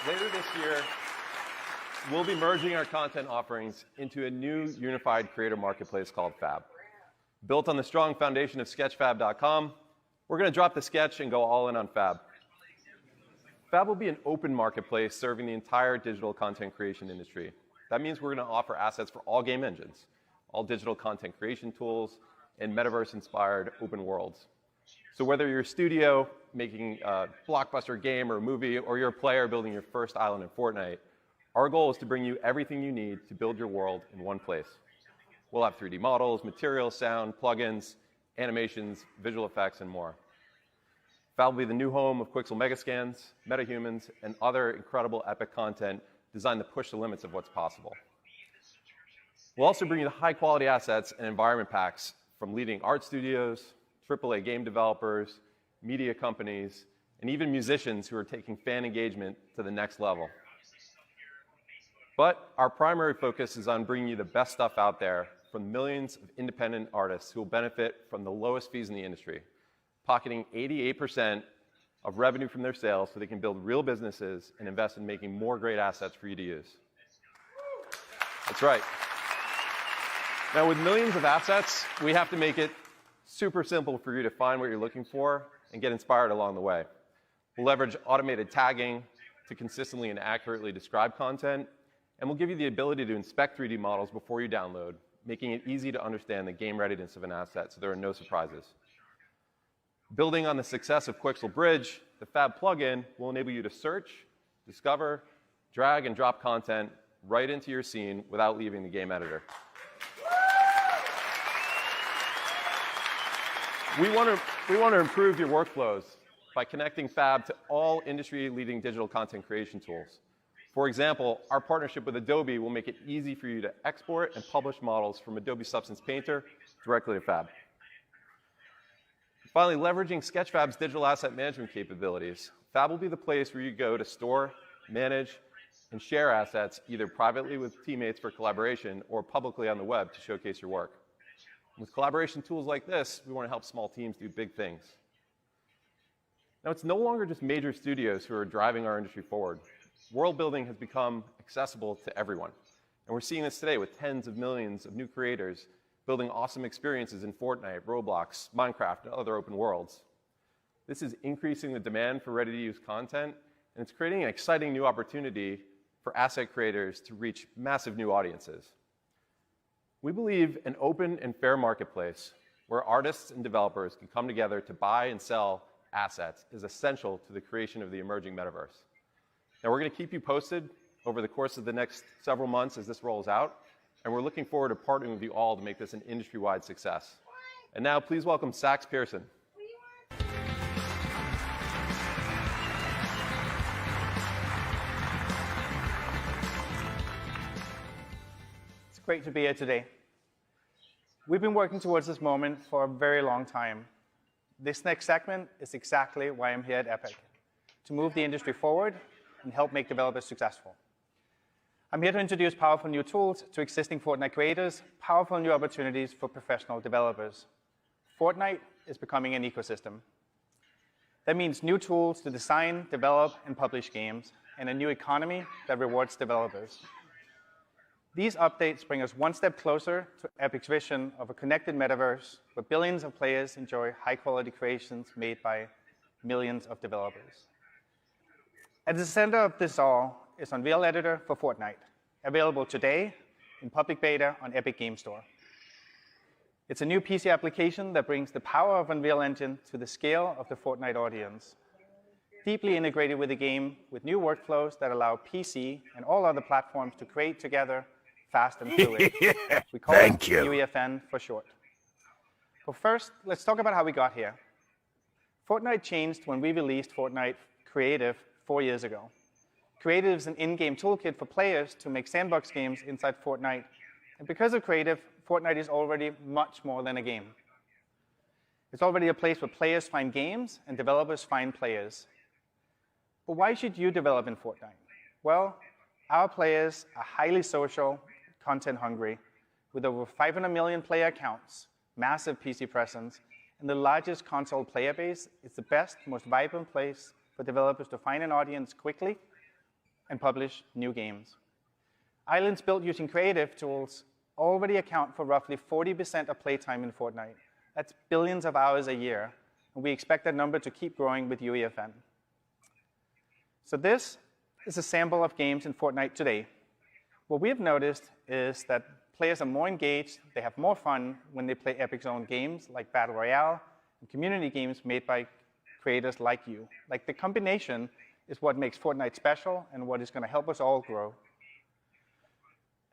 Later this year, we'll be merging our content offerings into a new unified creator marketplace called Fab. Built on the strong foundation of Sketchfab.com, we're going to drop the sketch and go all in on Fab. Fab will be an open marketplace serving the entire digital content creation industry. That means we're going to offer assets for all game engines, all digital content creation tools, and metaverse-inspired open worlds. So whether you're a studio making a blockbuster game or a movie, or you're a player building your first island in Fortnite, our goal is to bring you everything you need to build your world in one place. We'll have 3D models, materials, sound, plugins, animations, visual effects, and more. Fab will be the new home of Quixel Megascans, MetaHumans, and other incredible epic content designed to push the limits of what's possible. We'll also bring you the high-quality assets and environment packs from leading art studios, AAA game developers, media companies, and even musicians who are taking fan engagement to the next level. But our primary focus is on bringing you the best stuff out there from millions of independent artists who will benefit from the lowest fees in the industry, pocketing 88% of revenue from their sales so they can build real businesses and invest in making more great assets for you to use. That's right. Now, with millions of assets, we have to make it super simple for you to find what you're looking for and get inspired along the way. We'll leverage automated tagging to consistently and accurately describe content, and we'll give you the ability to inspect 3D models before you download, making it easy to understand the game readiness of an asset so there are no surprises. Building on the success of Quixel Bridge, the Fab plugin will enable you to search, discover, drag and drop content right into your scene without leaving the game editor. We want to improve your workflows by connecting Fab to all industry-leading digital content creation tools. For example, our partnership with Adobe will make it easy for you to export and publish models from Adobe Substance Painter directly to Fab. Finally, leveraging Sketchfab's digital asset management capabilities, Fab will be the place where you go to store, manage, and share assets either privately with teammates for collaboration or publicly on the web to showcase your work. With collaboration tools like this, we want to help small teams do big things. Now, it's no longer just major studios who are driving our industry forward. World building has become accessible to everyone. And we're seeing this today with tens of millions of new creators building awesome experiences in Fortnite, Roblox, Minecraft, and other open worlds. This is increasing the demand for ready-to-use content, and it's creating an exciting new opportunity for asset creators to reach massive new audiences. We believe an open and fair marketplace where artists and developers can come together to buy and sell assets is essential to the creation of the emerging metaverse. Now, we're going to keep you posted over the course of the next several months as this rolls out, and we're looking forward to partnering with you all to make this an industry-wide success. And now, please welcome Sax Pearson. It's great to be here today. We've been working towards this moment for a very long time. This next segment is exactly why I'm here at Epic, to move the industry forward and help make developers successful. I'm here to introduce powerful new tools to existing Fortnite creators, powerful new opportunities for professional developers. Fortnite is becoming an ecosystem. That means new tools to design, develop, and publish games, and a new economy that rewards developers. These updates bring us one step closer to Epic's vision of a connected metaverse where billions of players enjoy high-quality creations made by millions of developers. At the center of this all is Unreal Editor for Fortnite, available today in public beta on Epic Game Store. It's a new PC application that brings the power of Unreal Engine to the scale of the Fortnite audience. Deeply integrated with the game with new workflows that allow PC and all other platforms to create together fast and fluid. We call it UEFN for short. But first, let's talk about how we got here. Fortnite changed when we released Fortnite Creative 4 years ago. Creative is an in-game toolkit for players to make sandbox games inside Fortnite. And because of Creative, Fortnite is already much more than a game. It's already a place where players find games and developers find players. But why should you develop in Fortnite? Well, our players are highly social, content hungry, with over 500 million player accounts, massive PC presence, and the largest console player base. It's the best, most vibrant place for developers to find an audience quickly and publish new games. Islands built using creative tools already account for roughly 40% of playtime in Fortnite. That's billions of hours a year, and we expect that number to keep growing with UEFN. So this is a sample of games in Fortnite today. What we have noticed is that players are more engaged, they have more fun when they play Epic's own games like Battle Royale and community games made by creators like you. Like, the combination is what makes Fortnite special and what is going to help us all grow.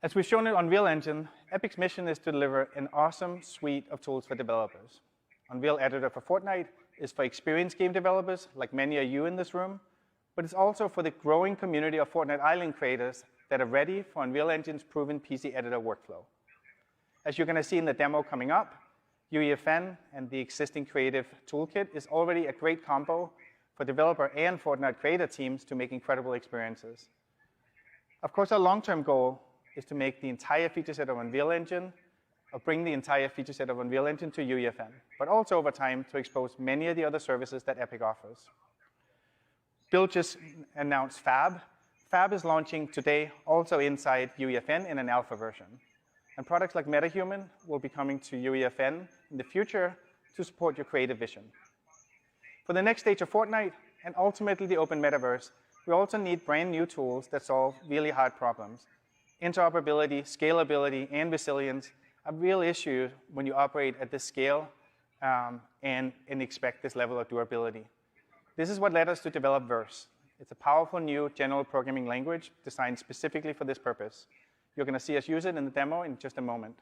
As we've shown in Unreal Engine, Epic's mission is to deliver an awesome suite of tools for developers. Unreal Editor for Fortnite is for experienced game developers, like many of you in this room, but it's also for the growing community of Fortnite Island creators that are ready for Unreal Engine's proven PC editor workflow. As you're going to see in the demo coming up, UEFN and the existing creative toolkit is already a great combo for developer and Fortnite creator teams to make incredible experiences. Of course, our long-term goal is to make the entire feature set of Unreal Engine, or bring the entire feature set of Unreal Engine to UEFN, but also over time to expose many of the other services that Epic offers. Bill just announced Fab. Fab is launching today also inside UEFN in an alpha version. And products like MetaHuman will be coming to UEFN in the future to support your creative vision. For the next stage of Fortnite, and ultimately the open metaverse, we also need brand new tools that solve really hard problems. Interoperability, scalability, and resilience are real issues when you operate at this scale and expect this level of durability. This is what led us to develop Verse. It's a powerful new general programming language designed specifically for this purpose. You're going to see us use it in the demo in just a moment.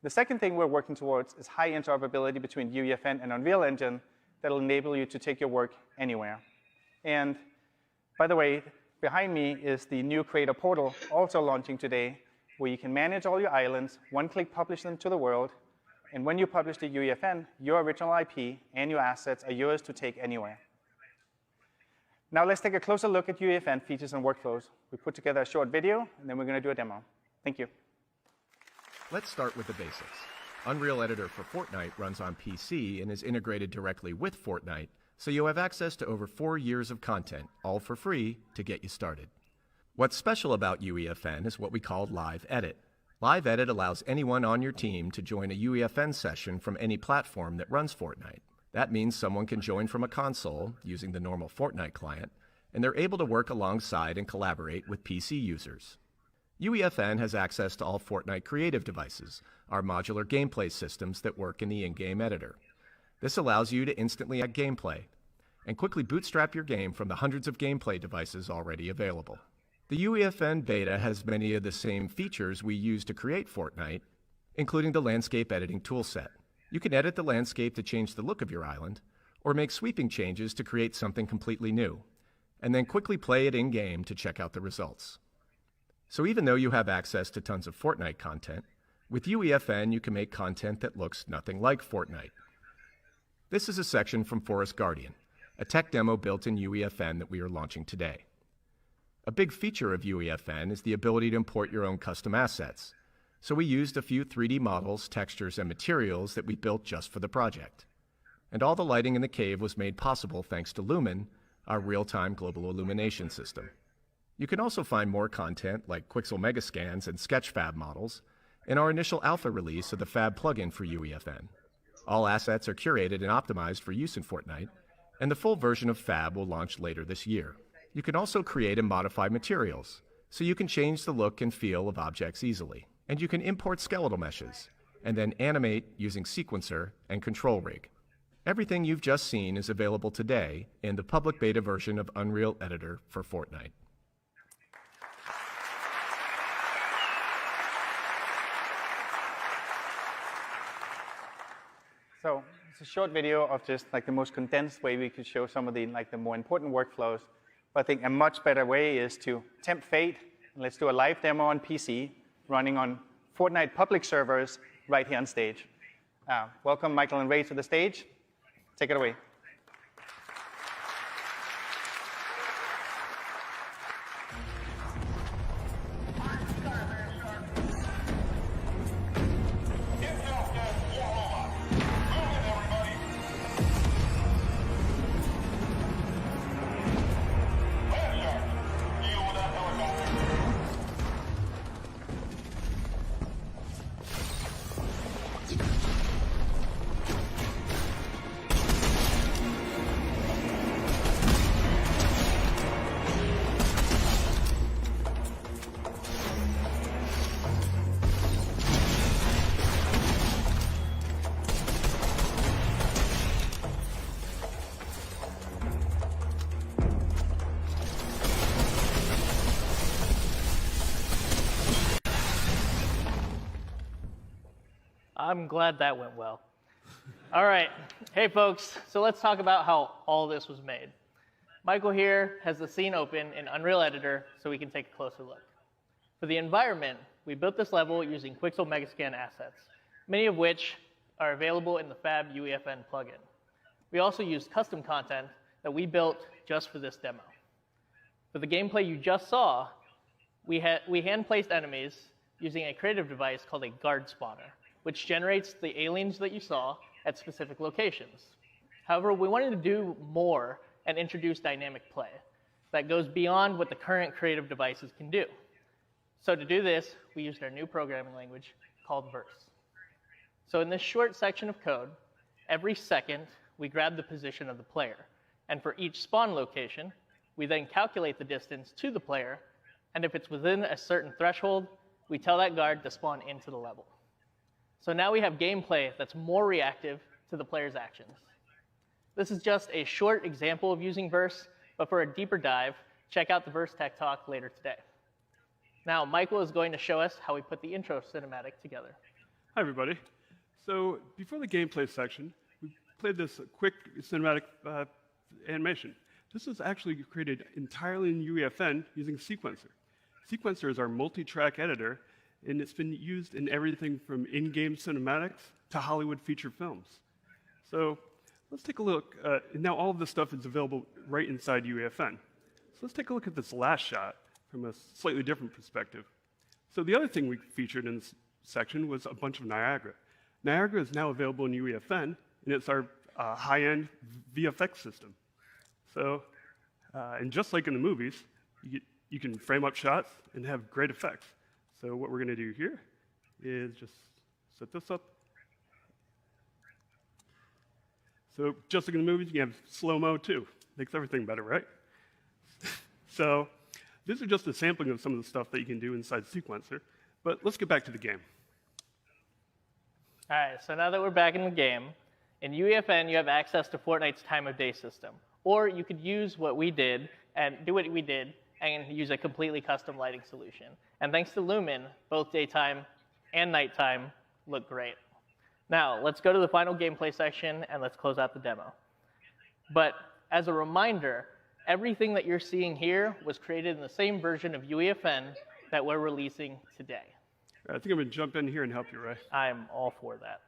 The second thing we're working towards is high interoperability between UEFN and Unreal Engine that will enable you to take your work anywhere. And by the way, behind me is the new Creator Portal, also launching today, where you can manage all your islands, one-click publish them to the world, and when you publish to UEFN, your original IP and your assets are yours to take anywhere. Now let's take a closer look at UEFN features and workflows. We put together a short video, and then we're going to do a demo. Thank you. Let's start with the basics. Unreal Editor for Fortnite runs on PC and is integrated directly with Fortnite, so you have access to over 4 years of content, all for free, to get you started. What's special about UEFN is what we call Live Edit. Live Edit allows anyone on your team to join a UEFN session from any platform that runs Fortnite. That means someone can join from a console, using the normal Fortnite client, and they're able to work alongside and collaborate with PC users. UEFN has access to all Fortnite creative devices, our modular gameplay systems that work in the in-game editor. This allows you to instantly add gameplay, and quickly bootstrap your game from the hundreds of gameplay devices already available. The UEFN beta has many of the same features we use to create Fortnite, including the landscape editing toolset. You can edit the landscape to change the look of your island, or make sweeping changes to create something completely new, and then quickly play it in-game to check out the results. So even though you have access to tons of Fortnite content, with UEFN you can make content that looks nothing like Fortnite. This is a section from Forest Guardian, a tech demo built in UEFN that we are launching today. A big feature of UEFN is the ability to import your own custom assets. So we used a few 3D models, textures, and materials that we built just for the project. And all the lighting in the cave was made possible thanks to Lumen, our real-time global illumination system. You can also find more content like Quixel Megascans and Sketchfab models in our initial alpha release of the Fab plugin for UEFN. All assets are curated and optimized for use in Fortnite, and the full version of Fab will launch later this year. You can also create and modify materials, so you can change the look and feel of objects easily. And you can import skeletal meshes, and then animate using Sequencer and Control Rig. Everything you've just seen is available today in the public beta version of Unreal Editor for Fortnite. So it's a short video of just like the most condensed way we could show some of the the more important workflows. But I think a much better way is to tempt fate. And let's do a live demo on PC running on Fortnite public servers right here on stage. Welcome Michael and Ray to the stage. Take it away. I'm glad that went well. All right. Hey, folks. So let's talk about how all this was made. Michael here has the scene open in Unreal Editor so we can take a closer look. For the environment, we built this level using Quixel Megascan assets, many of which are available in the Fab UEFN plugin. We also used custom content that we built just for this demo. For the gameplay you just saw, we hand-placed enemies using a creative device called a guard spawner, which generates the aliens that you saw at specific locations. However, we wanted to do more and introduce dynamic play that goes beyond what the current creative devices can do. So to do this, we used our new programming language called Verse. So in this short section of code, every second we grab the position of the player. And for each spawn location, we then calculate the distance to the player, and if it's within a certain threshold, we tell that guard to spawn into the level. So now we have gameplay that's more reactive to the player's actions. This is just a short example of using Verse, but for a deeper dive, check out the Verse Tech Talk later today. Now, Michael is going to show us how we put the intro cinematic together. Hi, everybody. So before the gameplay section, we played this quick cinematic animation. This was actually created entirely in UEFN using Sequencer. Sequencer is our multi-track editor, and it's been used in everything from in-game cinematics to Hollywood feature films. So let's take a look. Now all of this stuff is available right inside UEFN. So let's take a look at this last shot from a slightly different perspective. So the other thing we featured in this section was a bunch of Niagara. Niagara is now available in UEFN, and it's our high-end VFX system. So, and just like in the movies, you can frame up shots and have great effects. So what we're going to do here is just set this up. So just like in the movies, you can have slow-mo too. Makes everything better, right? So these are just a sampling of some of the stuff that you can do inside Sequencer. But let's get back to the game. All right, so now that we're back in the game, in UEFN, you have access to Fortnite's time of day system. Or you could use what we did and do what we did and use a completely custom lighting solution. And thanks to Lumen, both daytime and nighttime look great. Now, let's go to the final gameplay section and let's close out the demo. But as a reminder, everything that you're seeing here was created in the same version of UEFN that we're releasing today. I think I'm going to jump in here and help you, Ray. I'm all for that.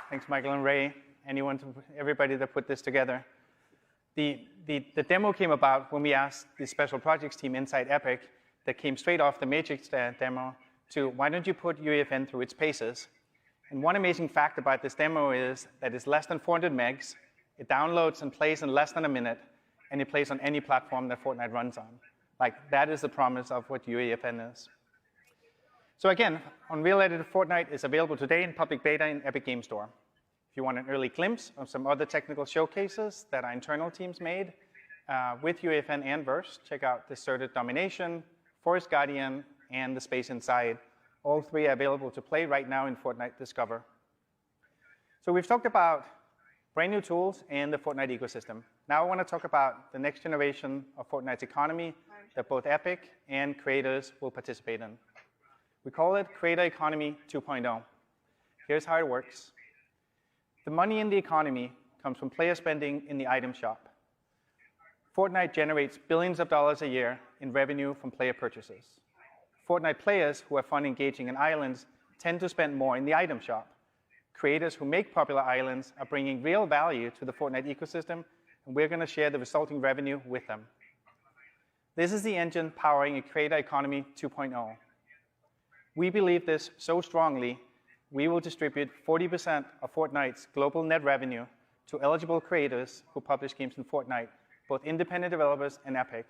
Thanks, Michael and Ray, everybody that put this together. The demo came about when we asked the special projects team inside Epic that came straight off the Matrix demo to, why don't you put UEFN through its paces? And one amazing fact about this demo is that it's less than 400 megs, it downloads and plays in less than a minute, and it plays on any platform that Fortnite runs on. Like, that is the promise of what UEFN is. So again, Unreal Editor Fortnite is available today in public beta in Epic Game Store. If you want an early glimpse of some other technical showcases that our internal teams made with UEFN and Verse, check out Deserted Domination, Forest Guardian, and The Space Inside. All three are available to play right now in Fortnite Discover. So we've talked about brand new tools and the Fortnite ecosystem. Now I want to talk about the next generation of Fortnite's economy that both Epic and creators will participate in. We call it Creator Economy 2.0. Here's how it works. The money in the economy comes from player spending in the item shop. Fortnite generates billions of dollars a year in revenue from player purchases. Fortnite players who have fun engaging in islands tend to spend more in the item shop. Creators who make popular islands are bringing real value to the Fortnite ecosystem, and we're going to share the resulting revenue with them. This is the engine powering a Creator Economy 2.0. We believe this so strongly, we will distribute 40% of Fortnite's global net revenue to eligible creators who publish games in Fortnite, both independent developers and Epic.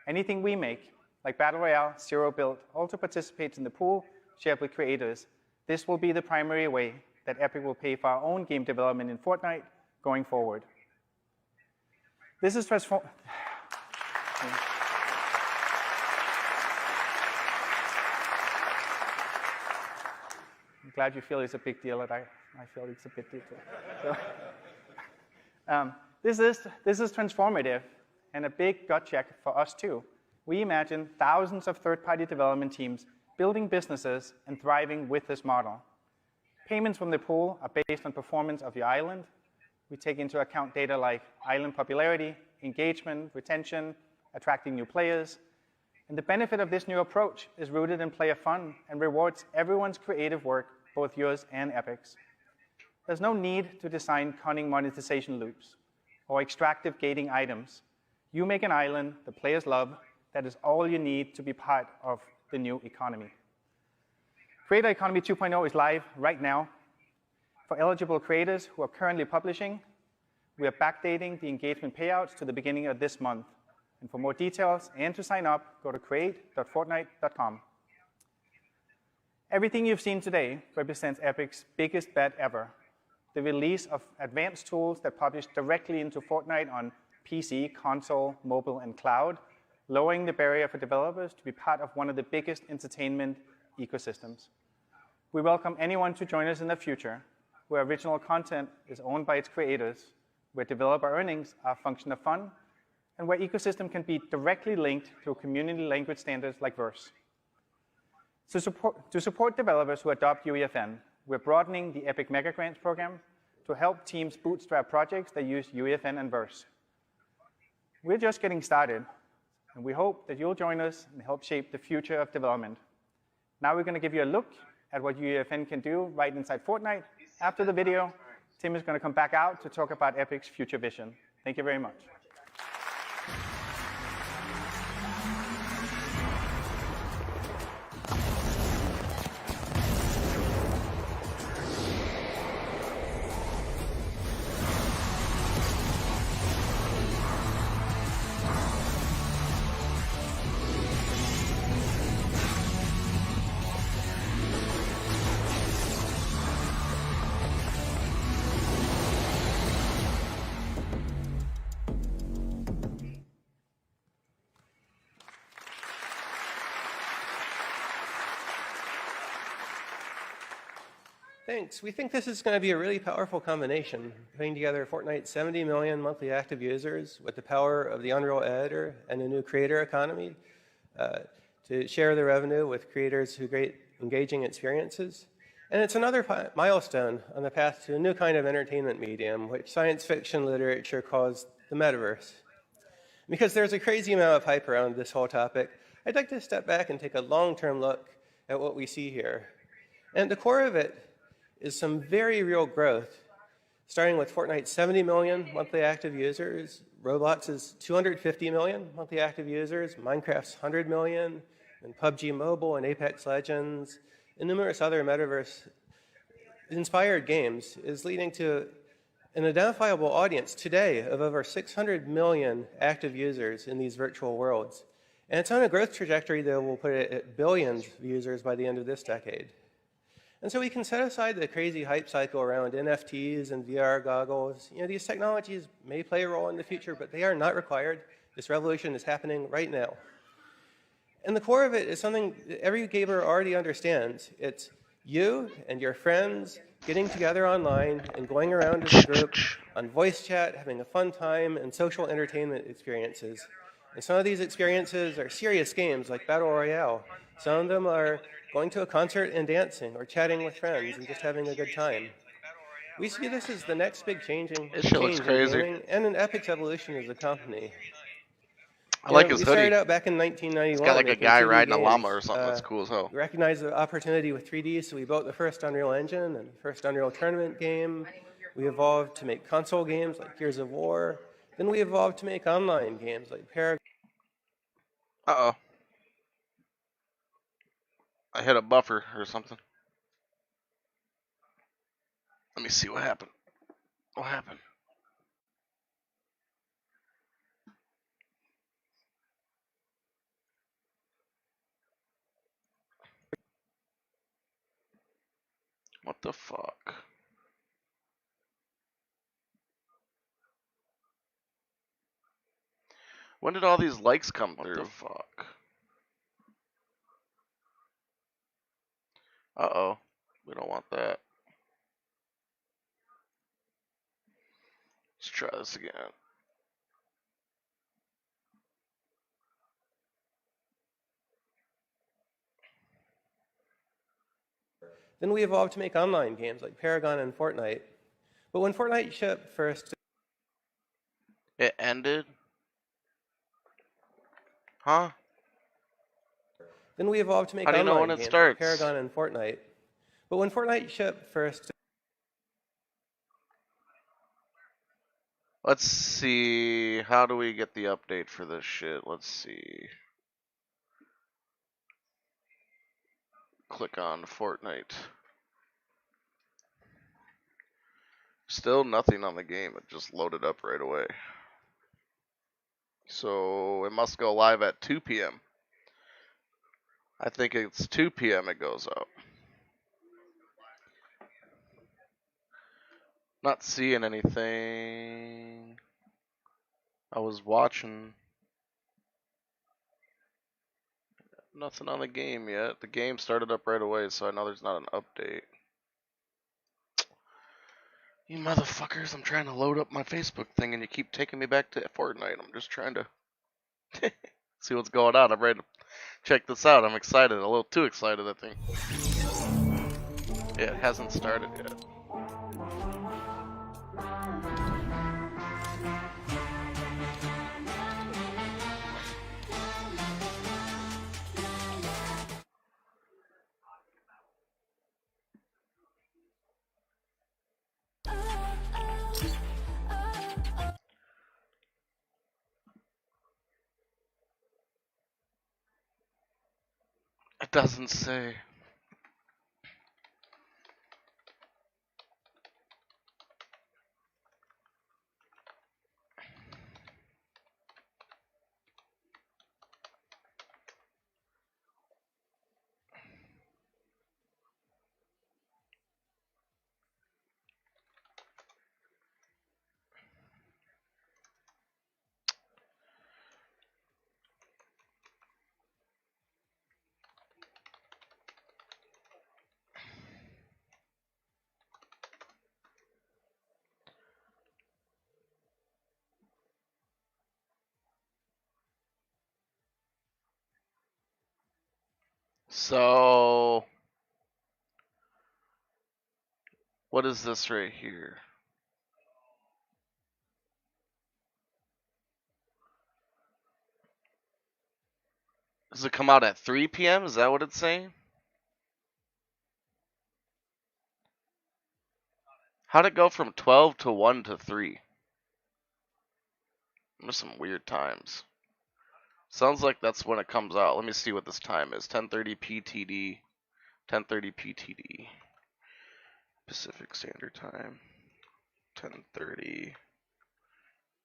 Anything we make, like Battle Royale, Zero Build, also participates in the pool shared with creators. This will be the primary way that Epic will pay for our own game development in Fortnite going forward. This is transform. I'm glad you feel it's a big deal, and I feel it's a big deal too. So, this is transformative and a big gut check for us too. We imagine thousands of third-party development teams building businesses and thriving with this model. Payments from the pool are based on performance of your island. We take into account data like island popularity, engagement, retention, attracting new players. And the benefit of this new approach is rooted in player fun and rewards everyone's creative work, both yours and Epic's. There's no need to design cunning monetization loops or extractive gating items. You make an island the players love. That is all you need to be part of the new economy. Creator Economy 2.0 is live right now. For eligible creators who are currently publishing, we are backdating the engagement payouts to the beginning of this month. And for more details and to sign up, go to create.fortnite.com. Everything you've seen today represents Epic's biggest bet ever. The release of advanced tools that publish directly into Fortnite on PC, console, mobile, and cloud, lowering the barrier for developers to be part of one of the biggest entertainment ecosystems. We welcome anyone to join us in the future, where original content is owned by its creators, where developer earnings are a function of fun, and where ecosystem can be directly linked through community language standards like Verse. To support developers who adopt UEFN, we're broadening the Epic Mega Grants program to help teams bootstrap projects that use UEFN and Verse. We're just getting started, and we hope that you'll join us and help shape the future of development. Now we're going to give you a look at what UEFN can do right inside Fortnite. After the video, Tim is going to come back out to talk about Epic's future vision. Thank you very much. Thanks. We think this is going to be a really powerful combination, putting together Fortnite's 70 million monthly active users with the power of the Unreal Editor and a new creator economy to share the revenue with creators who create engaging experiences. And it's another milestone on the path to a new kind of entertainment medium, which science fiction literature calls the metaverse. Because there's a crazy amount of hype around this whole topic, I'd like to step back and take a long-term look at what we see here. And at the core of it is some very real growth, starting with Fortnite's 70 million monthly active users, Roblox's 250 million monthly active users, Minecraft's 100 million, and PUBG Mobile and Apex Legends, and numerous other metaverse-inspired games is leading to an identifiable audience today of over 600 million active users in these virtual worlds. And it's on a growth trajectory that will put it at billions of users by the end of this decade. And so we can set aside the crazy hype cycle around NFTs and VR goggles. These technologies may play a role in the future, but they are not required. This revolution is happening right now. And the core of it is something that every gamer already understands. It's you and your friends getting together online and going around as a group on voice chat, having a fun time, and social entertainment experiences. And some of these experiences are serious games like Battle Royale. Some of them are going to a concert and dancing, or chatting with friends and just having a good time. We see this as the next big change in gaming and an Epic's evolution as a company. I like his we hoodie. Started out back in 1991. It's got like a making guy 2D riding a games. llama or something. That's cool as hell. We recognized the opportunity with 3D, so we built the first Unreal Engine and the first Unreal Tournament game. We evolved to make console games like Gears of War. Then we evolved to make online games like Paragon. Uh-oh. I hit a buffer or something. Let me see what happened. What happened? What the fuck? When did all these likes come through? What the fuck? Uh-oh. We don't want that. Let's try this again. Then we evolved to make online games like Paragon and Fortnite. But when Fortnite shipped first... It ended? Huh? Then we evolved to make How do you know online when it games starts? like Paragon and Fortnite. But when Fortnite shipped first... Let's see. How do we get the update for this shit? Let's see. Click on Fortnite. Still nothing on the game. It just loaded up right away. So it must go live at 2 p.m. I think it's 2 p.m. it goes up. Not seeing anything. I was watching. Nothing on the game yet. The game started up right away, so I know there's not an update. You motherfuckers, I'm trying to load up my Facebook thing and you keep taking me back to Fortnite. I'm just trying to see what's going on. I'm ready to check this out. I'm excited. A little too excited, I think. Yeah, it hasn't started yet. It doesn't say. So, what is this right here? Does it come out at 3 p.m.? Is that what it's saying? How'd it go from 12 to 1 to 3? There's some weird times. Sounds like that's when it comes out. Let me see what this time is. 10:30 PTD. 10:30 PTD. Pacific Standard Time. 10:30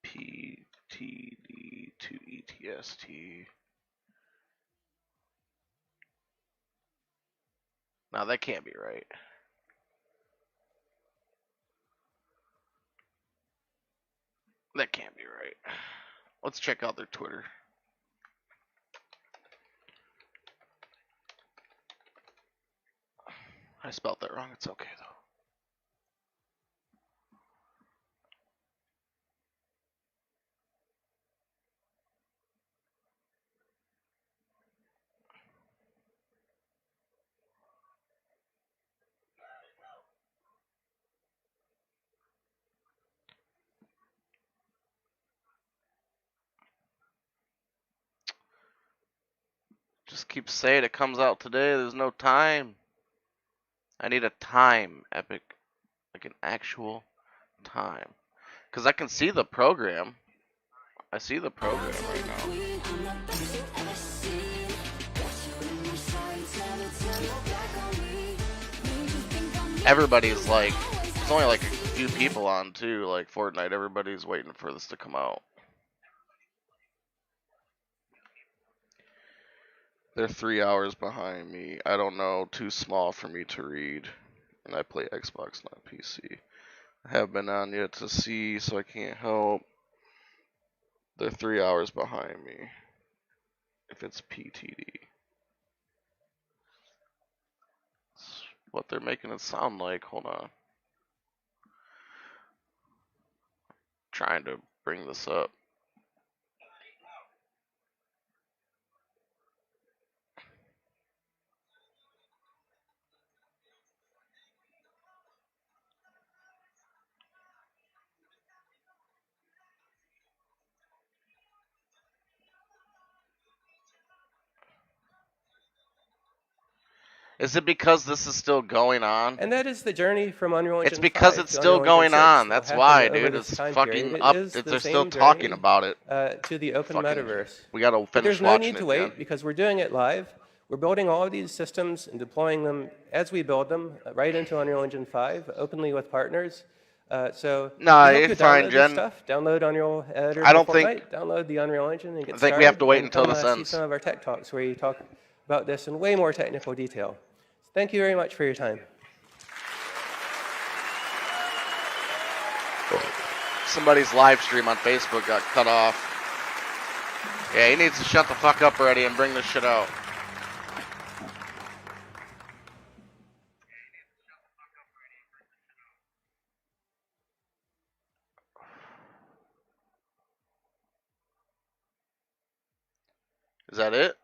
PTD to ETST. Now that can't be right. That can't be right. Let's check out their Twitter. I spelled that wrong. It's okay though. Just keep saying it comes out today. There's no time. I need a time, Epic. Like an actual time. Because I can see the program. I see the program right now. Everybody's like, there's only like a few people on too, like Fortnite. Everybody's waiting for this to come out. They're 3 hours behind me. I don't know, too small for me to read. And I play Xbox, not PC. I haven't been on yet to see, so I can't help. They're 3 hours behind me. If it's PTD. It's what they're making it sound like. Hold on. Trying to bring this up. Is it because this is still going on? And that is the journey from Unreal Engine 5 It's because it's to still Unreal Engine going 6. on. It'll That's happen why, over dude. this It's time fucking period. It up. is the They're same still talking journey, about it. to the open Fucking- metaverse. We gotta But finish there's no watching need to it, wait Jen. because we're doing it live. We're building all of these systems and deploying them as we build them right into Unreal Engine 5 openly with partners. So Nah, we hope you're you fine, download Jen. this stuff. Download Unreal Editor I don't for think- Fortnite. Download the Unreal Engine and get I started. think we have to wait and until come, this see ends. some of our tech talks where you talk about this in way more technical detail. Thank you very much for your time. Somebody's live stream on Facebook got cut off. Yeah, he needs to shut the fuck up already and bring this shit out. Is that it?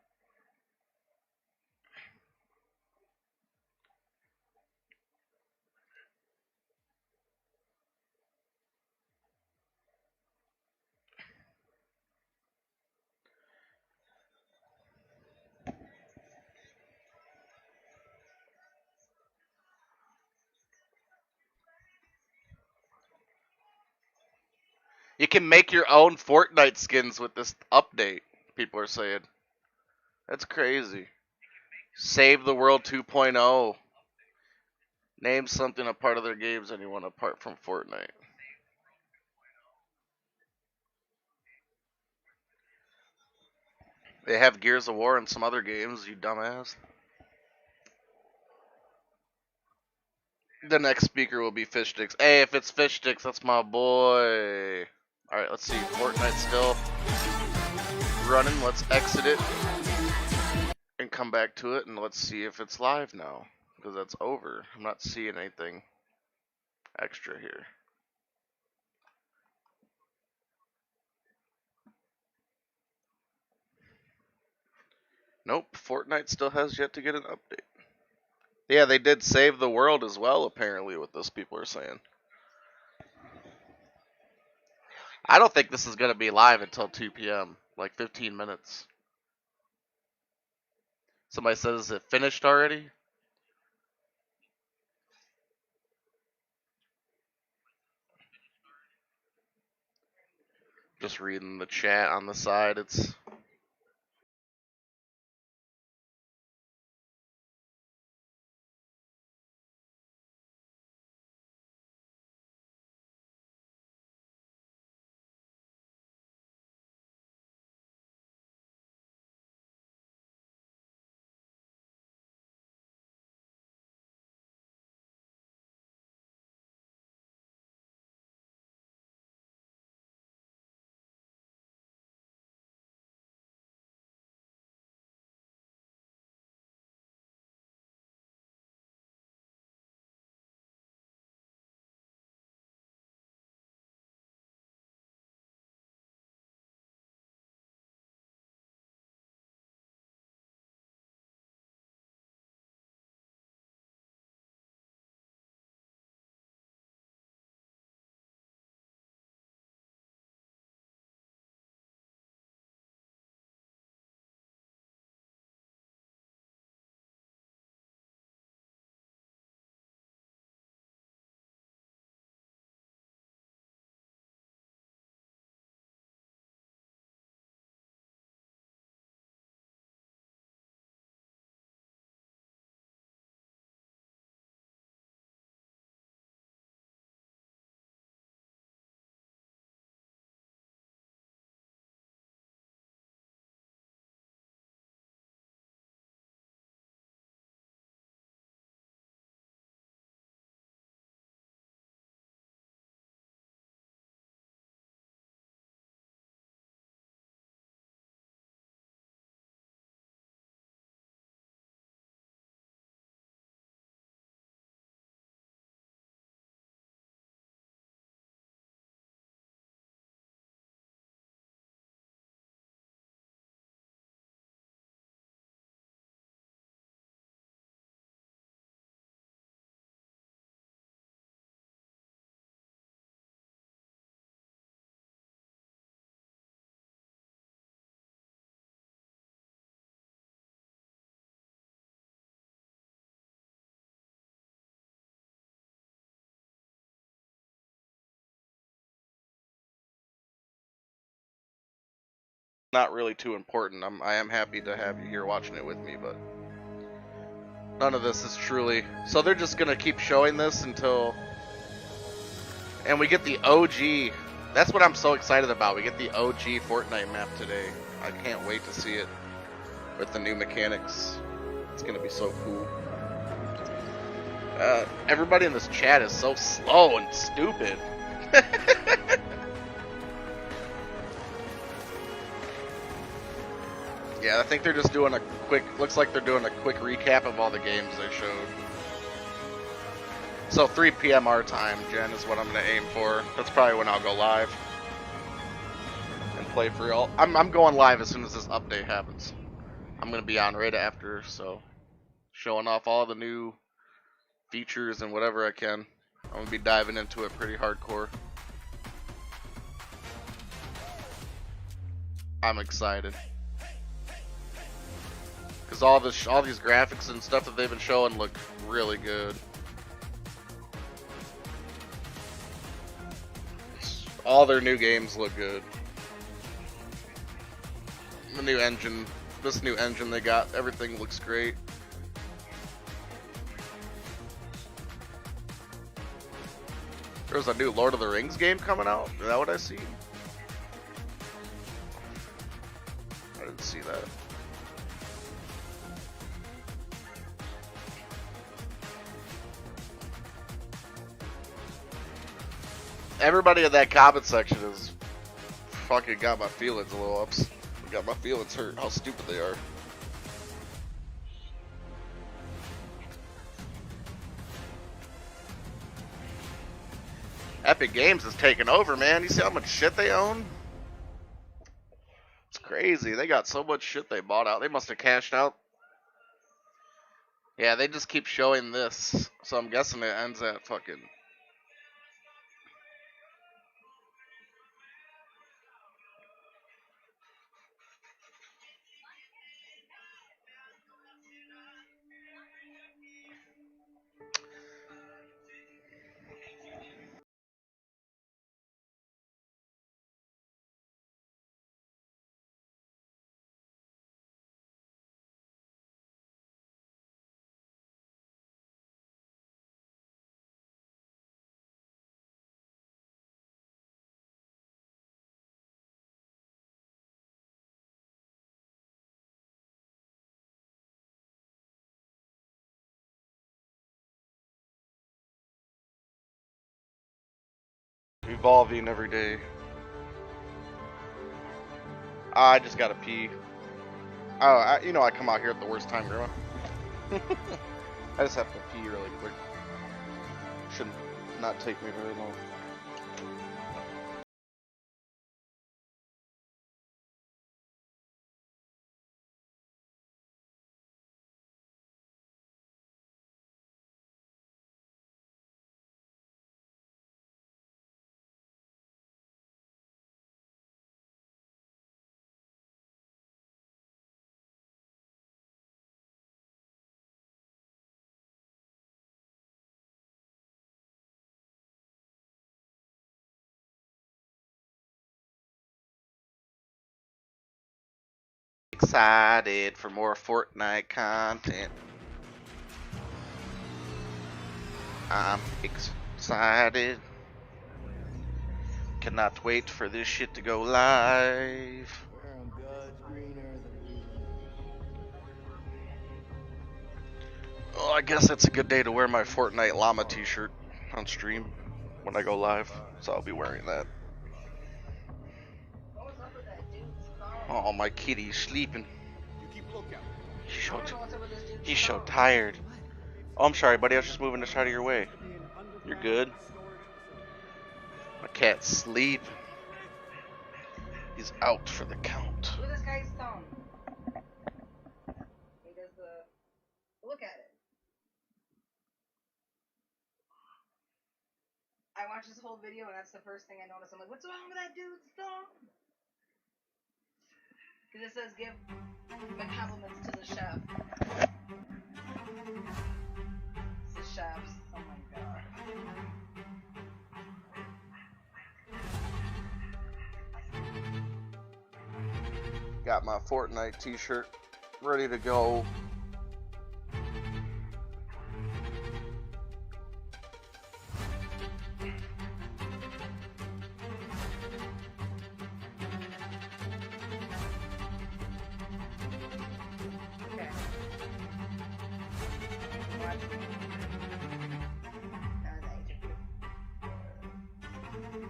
You can make your own Fortnite skins with this update, people are saying. That's crazy. Save the World 2.0. Name something a part of their games anyone apart from Fortnite. They have Gears of War and some other games, you dumbass. The next speaker will be Fish Sticks. Hey, if it's Fish Sticks, that's my boy. Alright, let's see. Fortnite's still running. Let's exit it and come back to it, and let's see if it's live now. Because that's over. I'm not seeing anything extra here. Nope, Fortnite still has yet to get an update. Yeah, they did save the world as well, apparently, what those people are saying. I don't think this is going to be live until 2 p.m., like 15 minutes. Somebody says it finished already. Just reading the chat on the side. It's not really too important. I am happy to have you here watching it with me, but none of this is truly. So they're just gonna keep showing this until, and we get the OG. That's what I'm so excited about. We get the OG Fortnite map today. I can't wait to see it with the new mechanics. It's gonna be so cool. Everybody in this chat is so slow and stupid. Yeah, I think they're just doing a quick, looks like they're doing a quick recap of all the games they showed. So 3 p.m. our time, Jen, is what I'm going to aim for. That's probably when I'll go live and play for y'all. I'm going live as soon as this update happens. I'm going to be on right after, so showing off all the new features and whatever I can. I'm going to be diving into it pretty hardcore. I'm excited. Because all these graphics and stuff that they've been showing look really good. All their new games look good. The new engine, this new engine they got, everything looks great. There's a new Lord of the Rings game coming out. Is that what I see? I didn't see that. Everybody in that comment section is fucking got my feelings a little ups. Got my feelings hurt how stupid they are. Epic Games is taking over, man. You see how much shit they own? It's crazy. They got so much shit they bought out. They must have cashed out. Yeah, they just keep showing this. So I'm guessing it ends at fucking... evolving every day. I just gotta pee. Oh, I come out here at the worst time, Grandma. I just have to pee really quick. Shouldn't not take me very long. Excited for more Fortnite content. I'm excited. Cannot wait for this shit to go live. Oh, I guess that's a good day to wear my Fortnite llama t-shirt on stream when I go live, so I'll be wearing that. Oh, my kitty's sleeping. He's so tired. Oh, I'm sorry, buddy. I was just moving this out of your way. You're good? My cat's sleep. He's out for the count. Look at this guy's thumb. He does the... Look at it. I watched this whole video and that's the first thing I noticed. I'm like, what's wrong with that dude's thumb? Because it says give my compliments to the chef. The chefs. Oh my god. Got my Fortnite t-shirt ready to go.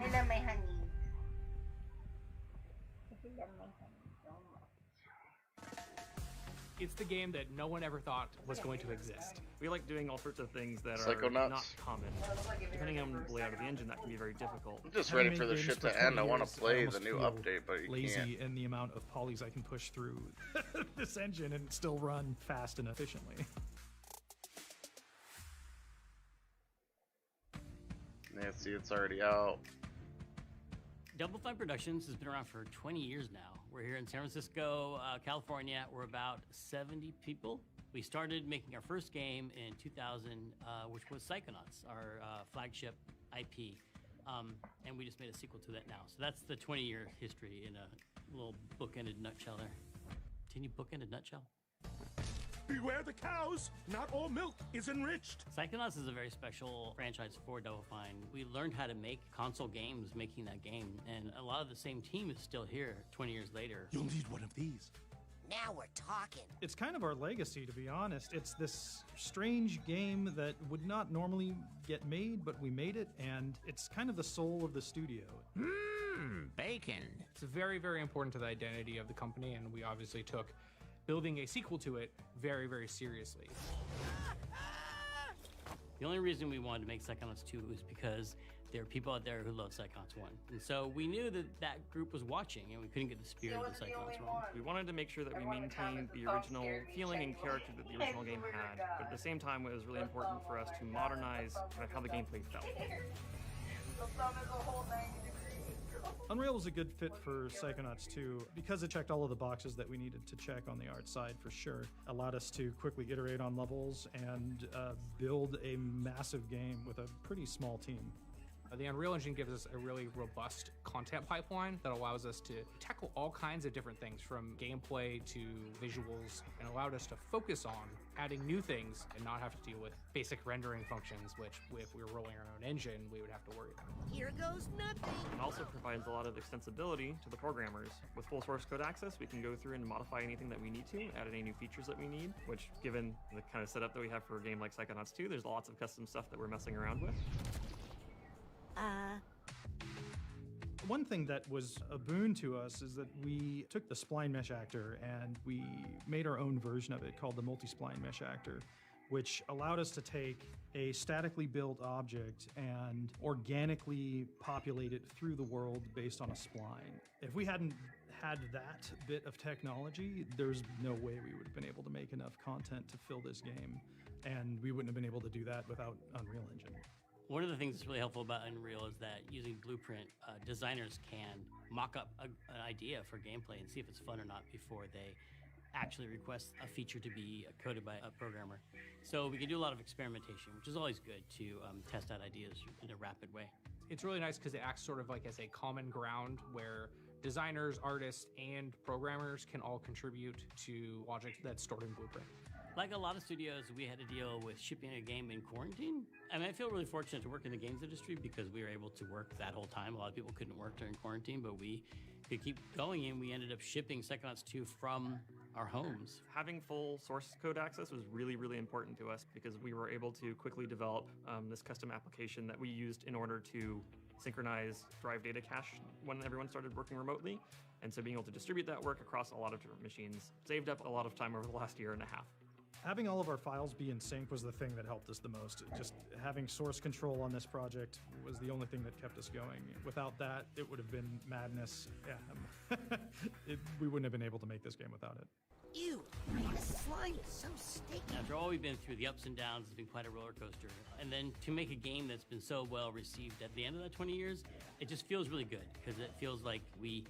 Hello, my honey. It's the game that no one ever thought was going to exist. We like doing all sorts of things that are Psychonauts. not common. Depending on the layout of the engine, that can be very difficult. I'm just ready for the shit to end. I want to play the new update, but you lazy can't. in the amount of polys I can push through this engine and still run fast and efficiently. Yeah, see, it's already out. Double Fine Productions has been around for 20 years now. We're here in San Francisco, California. We're about 70 people. We started making our first game in 2000, which was Psychonauts, our flagship IP. And we just made a sequel to that now. So that's the 20-year history in a little bookended nutshell there. Can you bookended nutshell? Beware the cows! Not all milk is enriched! Psychonauts is a very special franchise for Double Fine. We learned how to make console games making that game, and a lot of the same team is still here 20 years later. You'll need one of these. Now we're talking. It's kind of our legacy, to be honest. It's this strange game that would not normally get made, but we made it, and it's kind of the soul of the studio. Bacon. It's very, very important to the identity of the company, and we obviously took building a sequel to it very, very seriously. The only reason we wanted to make Psychonauts 2 was because there are people out there who love Psychonauts 1. And so we knew that that group was watching, and we couldn't get the spirit of the Psychonauts 1. We wanted to make sure that we maintained the original feeling and character that the original game had, but at the same time it was really important for us to modernize how the gameplay felt. Unreal was a good fit for Psychonauts 2 because it checked all of the boxes that we needed to check on the art side for sure. Allowed us to quickly iterate on levels and build a massive game with a pretty small team. The Unreal Engine gives us a really robust content pipeline that allows us to tackle all kinds of different things from gameplay to visuals, and allowed us to focus on adding new things and not have to deal with basic rendering functions, which if we were rolling our own engine, we would have to worry about. Here goes nothing. It also provides a lot of extensibility to the programmers. With full source code access, we can go through and modify anything that we need to, add any new features that we need, which given the kind of setup that we have for a game like Psychonauts 2, there's lots of custom stuff that we're messing around with. One thing that was a boon to us is that we took the spline mesh actor and we made our own version of it called the multi-spline mesh actor, which allowed us to take a statically built object and organically populate it through the world based on a spline. If we hadn't had that bit of technology, there's no way we would have been able to make enough content to fill this game, and we wouldn't have been able to do that without Unreal Engine. One of the things that's really helpful about Unreal is that using Blueprint, designers can mock up an idea for gameplay and see if it's fun or not before they actually request a feature to be coded by a programmer. So we can do a lot of experimentation, which is always good to test out ideas in a rapid way. It's really nice because it acts sort of like as a common ground where designers, artists, and programmers can all contribute to logic that's stored in Blueprint. Like a lot of studios, we had to deal with shipping a game in quarantine. I mean, I feel really fortunate to work in the games industry because we were able to work that whole time. A lot of people couldn't work during quarantine, but we could keep going, and we ended up shipping Psychonauts 2 from our homes. Having full source code access was really, really important to us because we were able to quickly develop this custom application that we used in order to synchronize drive data cache when everyone started working remotely. And so being able to distribute that work across a lot of different machines saved up a lot of time over the last year and a half. Having all of our files be in sync was the thing that helped us the most. Just having source control on this project was the only thing that kept us going. Without that, it would have been madness. Yeah, we wouldn't have been able to make this game without it. Ew, slime is so sticky. After all we've been through, the ups and downs, it's been quite a roller coaster. And then to make a game that's been so well received at the end of that 20 years, it just feels really good because it feels like we,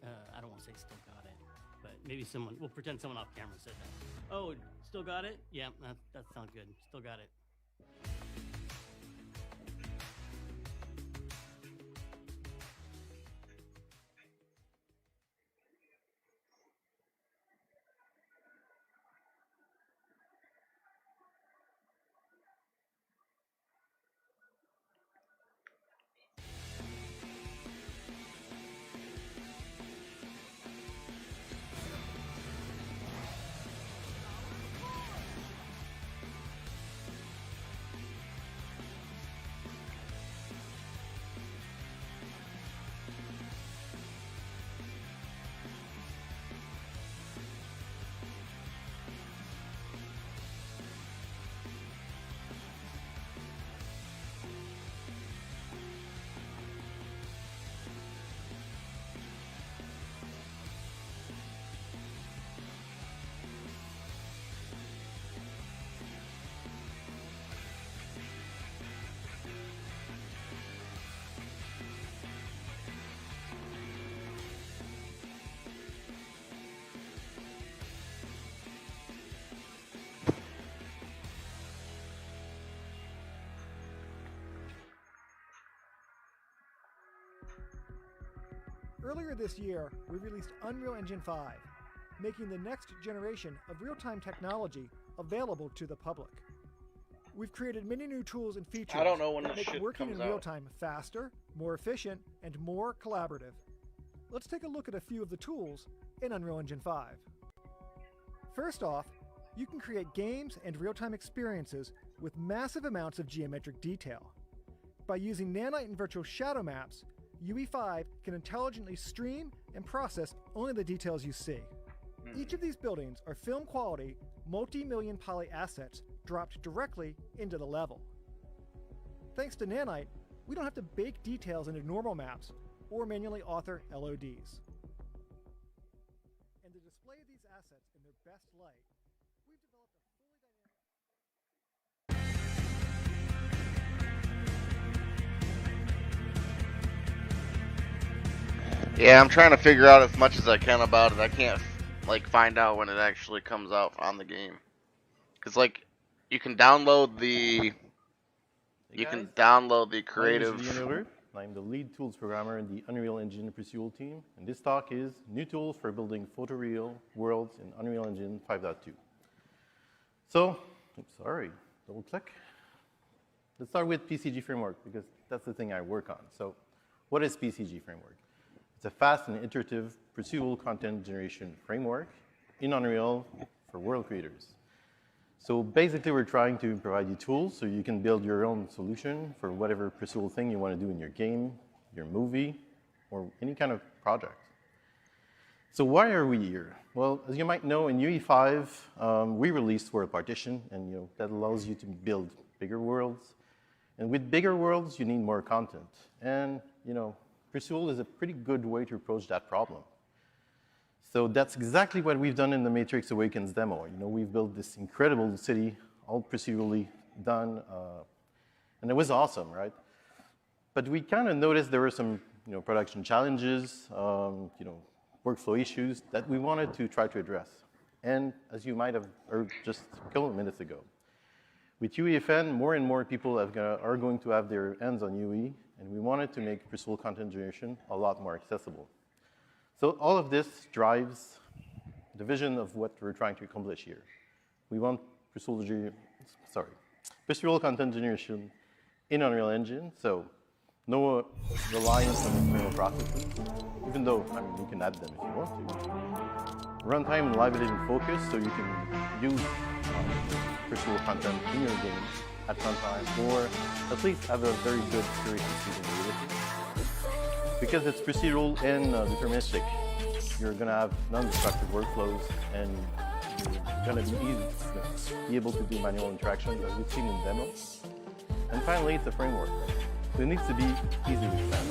I don't want to say still got it, but maybe someone, we'll pretend someone off camera said that. Oh, still got it? Yeah, that sounds good. Still got it. Earlier this year, we released Unreal Engine 5, making the next generation of real-time technology available to the public. We've created many new tools and features I don't know when that this make shit working in comes real out. time faster, more efficient, and more collaborative. Let's take a look at a few of the tools in Unreal Engine 5. First off, you can create games and real-time experiences with massive amounts of geometric detail. By using nanite and virtual shadow maps, UE5 can intelligently stream and process only the details you see. Each of these buildings are film quality, multi-million poly assets dropped directly into the level. Thanks to nanite, we don't have to bake details into normal maps or manually author LODs. And to display these assets in their best light, we've developed a Yeah, I'm trying to figure out as much as I can about it. I can't like find out when it actually comes out on the game. Cause like you can download the creative. My name is Ian Euler. I'm the lead tools programmer in the Unreal Engine procedural team, and this talk is new tools for building photoreal worlds in Unreal Engine 5.2. So, sorry, double click. Let's start with PCG Framework because that's the thing I work on. So, what is PCG Framework? It's a fast and iterative procedural content generation framework in Unreal for world creators. So basically, we're trying to provide you tools so you can build your own solution for whatever procedural thing you want to do in your game, your movie, or any kind of project. So why are we here? Well, as you might know, in UE5, we released World Partition, and that allows you to build bigger worlds. And with bigger worlds, you need more content. And Pursual is a pretty good way to approach that problem. So that's exactly what we've done in the Matrix Awakens demo. We've built this incredible city, all procedurally done, and it was awesome, right? But we kind of noticed there were some, production challenges, workflow issues that we wanted to try to address. And as you might have heard just a couple of minutes ago, with UEFN, more and more people are going to have their hands on UE, and we wanted to make Pursual content generation a lot more accessible. So all of this drives the vision of what we're trying to accomplish here. We want Pursual content generation in Unreal Engine, so no reliance on external processes, even though, you can add them if you want to. Runtime and live editing focus, so you can use Pursual content in your game at runtime, or at least have a very good curation usability. Because it's procedural and deterministic, you're going to have non-destructive workflows, and you're going to be able to do manual interactions as we've seen in demos. And finally, it's a framework. So it needs to be easy to expand.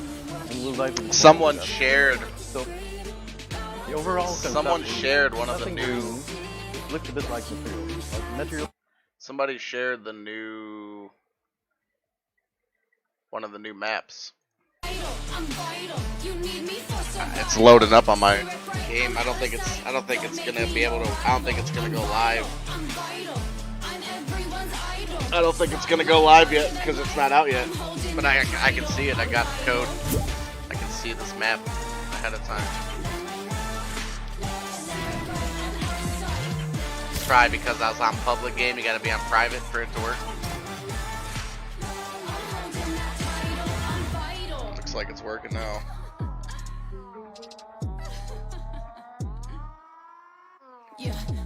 And we'll dive into Someone shared. So the overall Someone shared one of the new. It looks a bit like material. Somebody shared the new. One of the new maps. It's loading up on my game. I don't think it's gonna be able to. I don't think it's gonna go live. I don't think it's gonna go live yet because it's not out yet. But I can see it. I got the code. I can see this map ahead of time. Try because I was on public game. You gotta be on private for it to work. Looks like it's working now.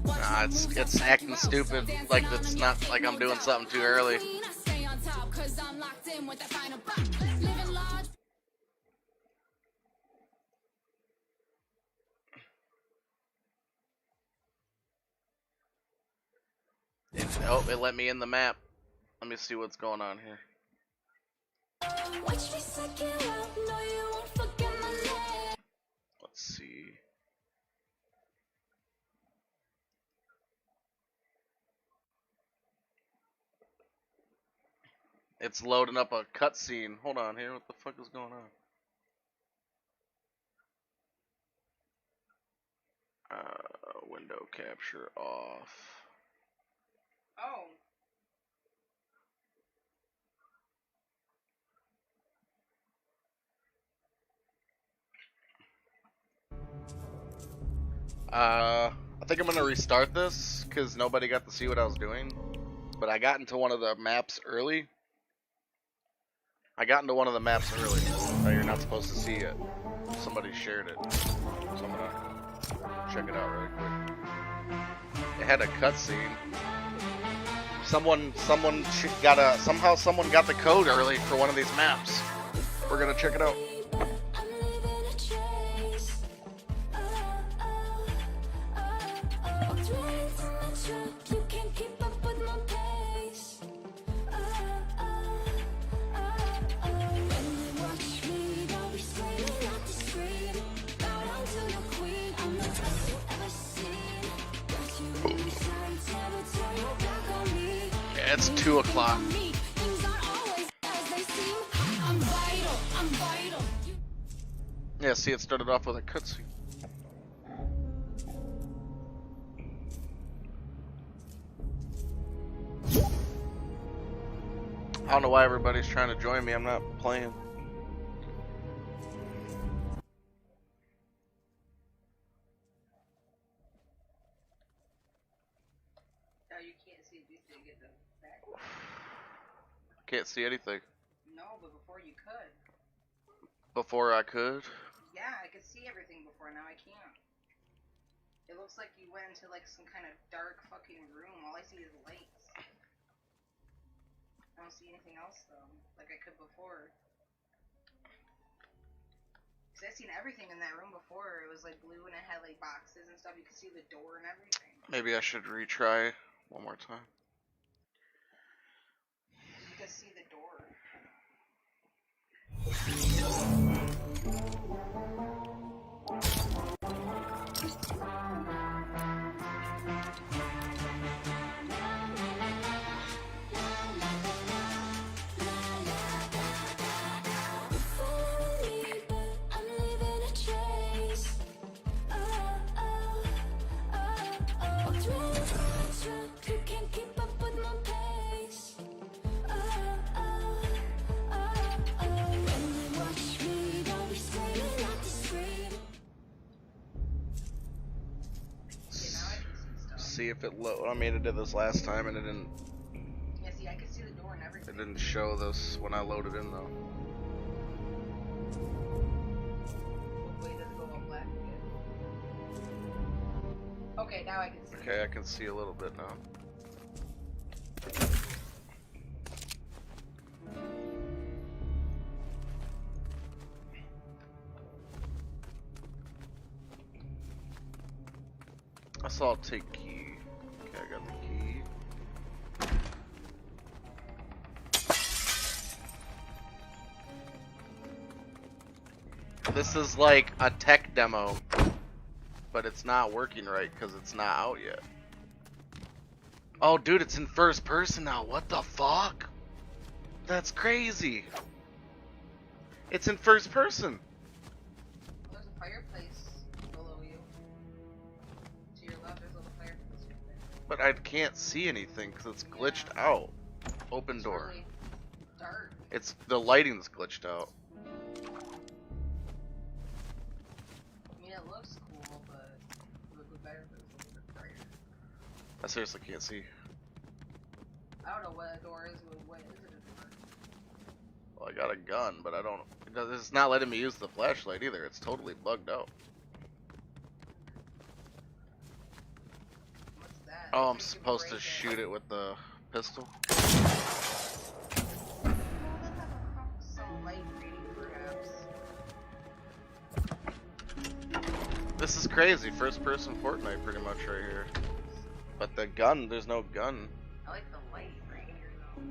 Nah, it's acting stupid. Like it's not like I'm doing something too early. Oh, it let me in the map. Let me see what's going on here. Let's see. It's loading up a cutscene. Hold on here. What the fuck is going on? Window capture off. Oh. I think I'm gonna restart this because nobody got to see what I was doing. But I got into one of the maps early. Oh, you're not supposed to see it. Somebody shared it. So I'm gonna check it out really quick. It had a cutscene. Someone got the code early for one of these maps. We're gonna check it out. It's 2 o'clock. Yeah, see, it started off with a cutscene. I don't know why everybody's trying to join me. I'm not playing. Can't see anything. No, but before you could. Before I could? Yeah, I could see everything before, now I can't. It looks like you went into like some kind of dark fucking room. All I see is lights. I don't see anything else though, like I could before. Cause I seen everything in that room before. It was like blue and it had like boxes and stuff. You could see the door and everything. Maybe I should retry one more time. You could see the door. See if it load. I mean, it did this last time and it didn't. Yeah, see, I could see the door and everything. It didn't show this when I loaded in though. Hopefully it doesn't go all black again. Okay, now I can see. Okay, I can see a little bit now. I saw it take key. Okay, I got the key. This is like a tech demo, but it's not working right because it's not out yet. Oh, dude, it's in first person now. What the fuck? That's crazy. It's in first person. There's a fireplace below you. To your left, there's a little fireplace right there. But I can't see anything because it's glitched out. Open door. Really dark. It's the lighting's glitched out. I mean, it looks cool, but it would look better if it was a little bit brighter. I seriously can't see. I don't know what a door is, but what is it a door? Well, I got a gun, but I don't. It's not letting me use the flashlight either. It's totally bugged out. What's that? Oh, I'm supposed to shoot it with the pistol. Some light reading, perhaps. This is crazy. First person Fortnite pretty much right here. But the gun, there's no gun. I like the light right here, though.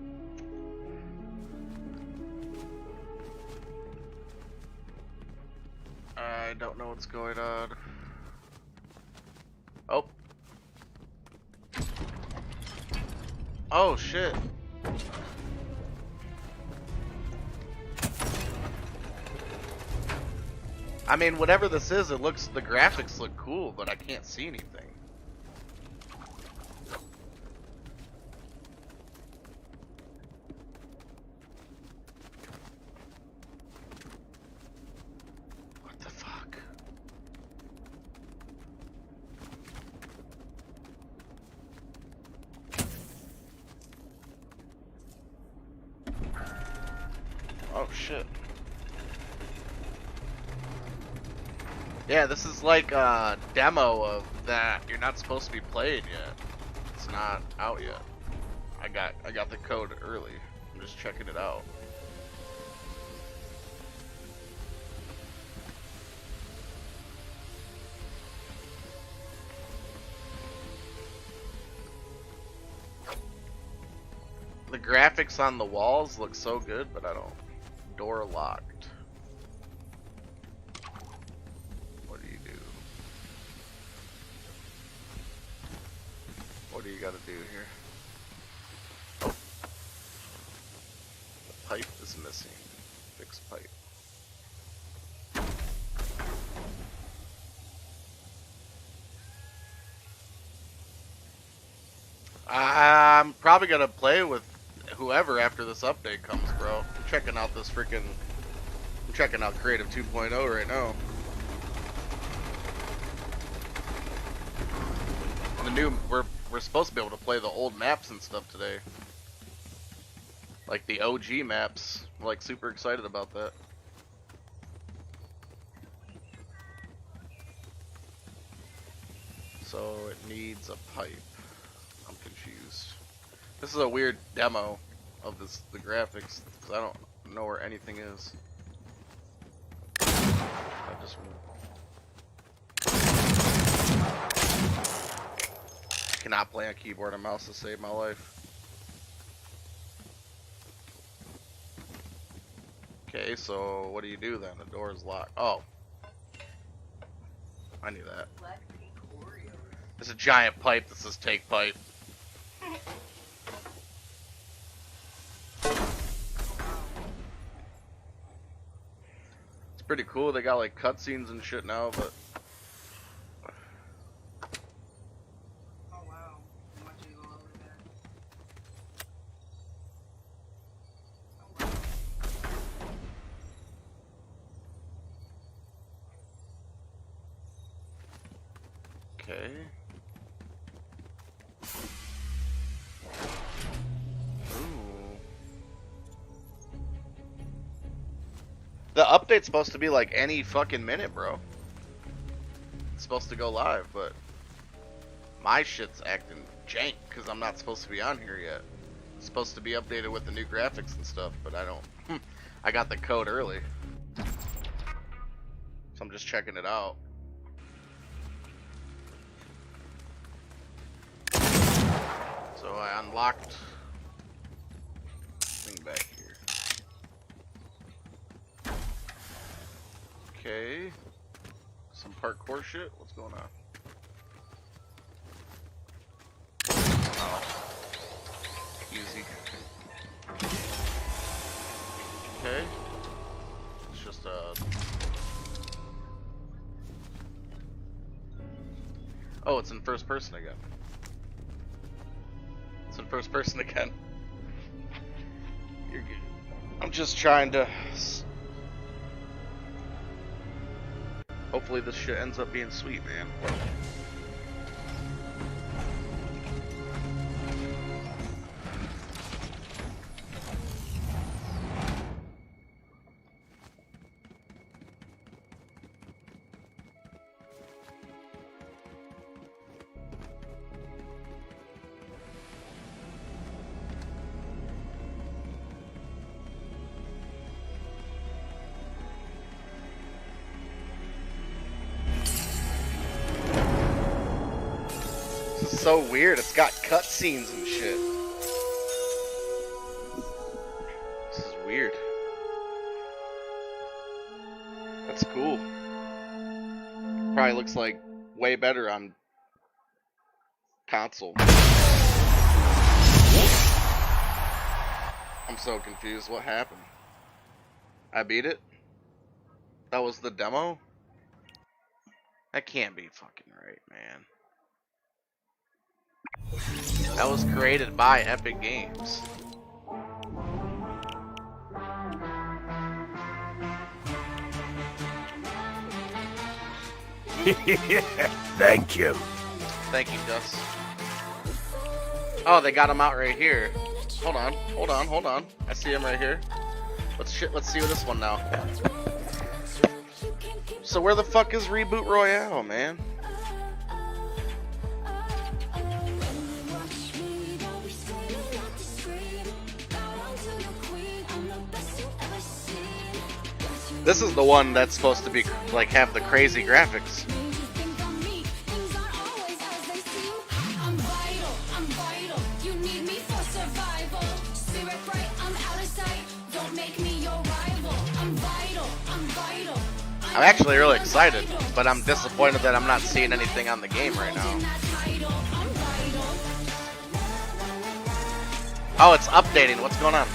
I don't know what's going on. Oh. Oh shit. I mean, whatever this is, it looks, the graphics look cool, but I can't see anything. What the fuck? Oh shit. Yeah, this is like a demo of that you're not supposed to be playing yet. It's not out yet. I got the code early. I'm just checking it out. The graphics on the walls look so good, but I don't. Door locked. What do you do? What do you gotta do here? Oh. The pipe is missing. Fix pipe. I'm probably gonna play with whoever after this update comes, bro. I'm checking out this freaking. I'm checking out Creative 2.0 right now. The new, we're supposed to be able to play the old maps and stuff today, like the OG maps. I'm like super excited about that. So it needs a pipe. I'm confused. This is a weird demo of the graphics because I don't know where anything is. Just cannot play on keyboard and mouse to save my life. Okay, so what do you do then? The door is locked. Oh. I knew that. There's a giant pipe that says take pipe. It's pretty cool. They got like cutscenes and shit now, but okay. Ooh. The update's supposed to be like any fucking minute, bro. It's supposed to go live, but my shit's acting jank because I'm not supposed to be on here yet. It's supposed to be updated with the new graphics and stuff, but I don't. I got the code early. So I'm just checking it out. So I unlocked thing back here. Okay. Some parkour shit. What's going on? Oh. Easy. Okay. It's just oh, it's in first person again. It's in first person again. You're good. I'm just trying to. Hopefully this shit ends up being sweet, man. So weird, it's got cutscenes and shit. This is weird. That's cool. Probably looks like way better on console. I'm so confused. What happened? I beat it? That was the demo? That can't be fucking right, man. That was created by Epic Games. Thank you. Thank you, Gus. Oh, they got him out right here. Hold on, hold on, hold on. I see him right here. Let's see with this one now. So where the fuck is Reboot Royale, man? This is the one that's supposed to be like have the crazy graphics. I'm actually really excited, but I'm disappointed that I'm not seeing anything on the game right now. Oh, it's updating. What's going on?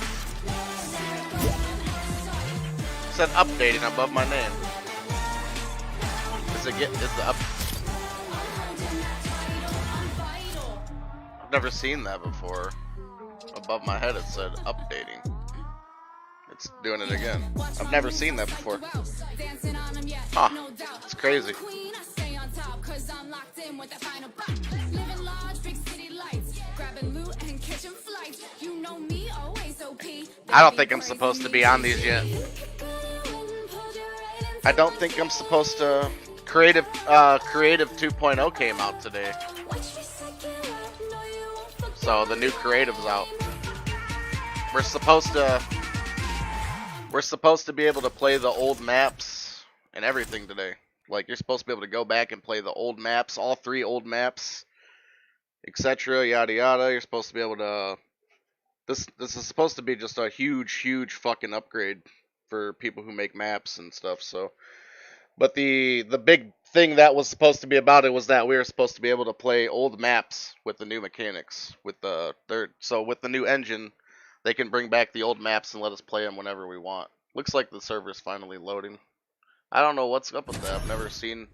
It said updating above my name. Is the up? I've never seen that before. Above my head it said updating. It's doing it again. I've never seen that before. Huh. It's crazy. I don't think I'm supposed to be on these yet. I don't think I'm supposed to. Creative 2.0 came out today. So the new creative's out. We're supposed to be able to play the old maps and everything today. Like, you're supposed to be able to go back and play the old maps, all 3 old maps, etc. Yada yada. You're supposed to be able to. This is supposed to be just a huge fucking upgrade for people who make maps and stuff. So, but the big thing that was supposed to be about it was that we were supposed to be able to play old maps with the new mechanics. With the with the new engine, they can bring back the old maps and let us play them whenever we want. Looks like the server's finally loading. I don't know what's up with that. I've never seen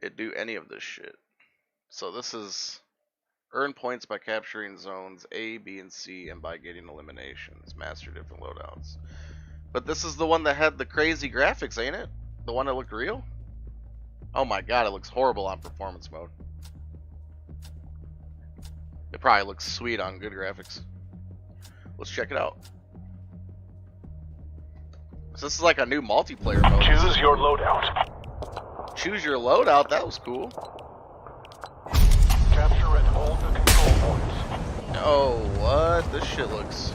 it do any of this shit. So this is earn points by capturing zones A, B, and C, and by getting eliminations. Master different loadouts. But this is the one that had the crazy graphics, ain't it? The one that looked real? Oh my god, it looks horrible on performance mode. It probably looks sweet on good graphics. Let's check it out. So this is like a new multiplayer mode. Choose your loadout. Choose your loadout? That was cool. Capture and hold the control points. Oh, what? This shit looks...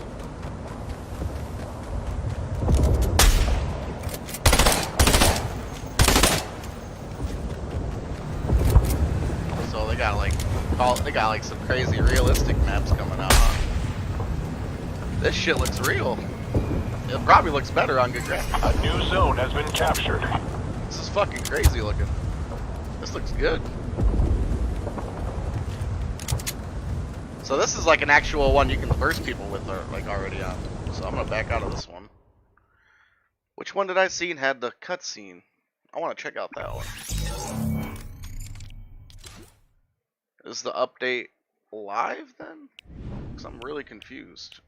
So they got like some crazy realistic maps coming out, huh? This shit looks real. It probably looks better on good graphics. A new zone has been captured. This is fucking crazy looking. This looks good. So this is like an actual one you can burst people with like already on. So I'm gonna back out of this one. Which one did I see and had the cutscene? I want to check out that one. Is the update live then? Because I'm really confused.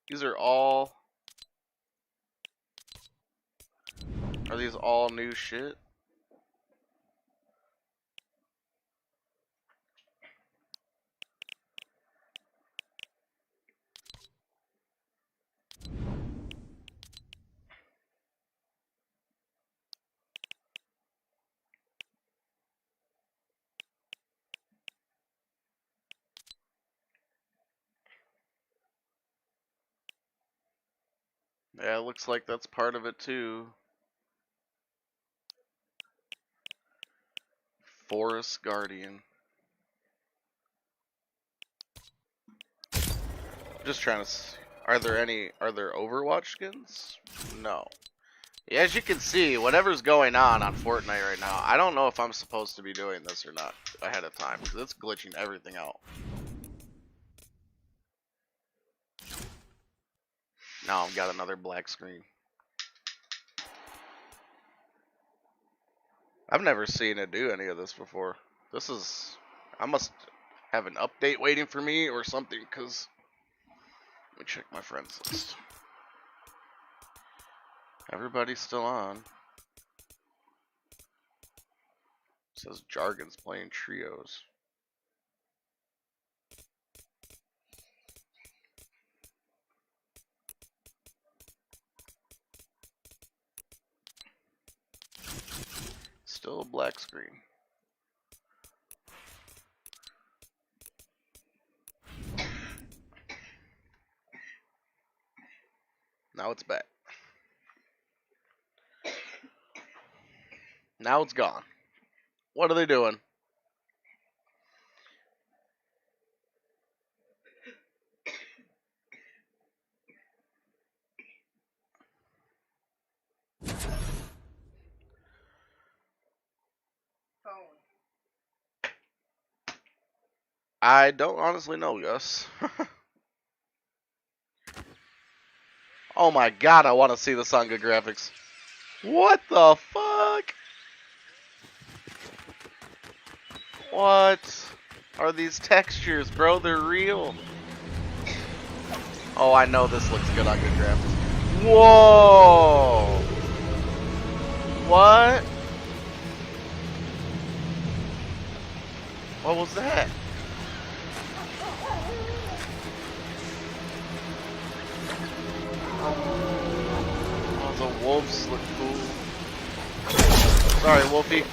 These are all... Are these all new shit? Yeah, it looks like that's part of it too. Forest Guardian. Just trying to see. Are there Overwatch skins? No. Yeah, as you can see, whatever's going on Fortnite right now, I don't know if I'm supposed to be doing this or not ahead of time, because it's glitching everything out. Now I've got another black screen. I've never seen it do any of this before. This is... I must have an update waiting for me or something, because... Let me check my friends list. Everybody's still on. It says Jargon's playing trios. Still a black screen. Now it's back. Now it's gone. What are they doing? I don't honestly know, Gus. Oh my god, I want to see this on good graphics. What the fuck? What are these textures, bro? They're real. Oh, I know this looks good on good graphics. Whoa! What? What was that? Oh, the wolves look cool. Sorry, Wolfie.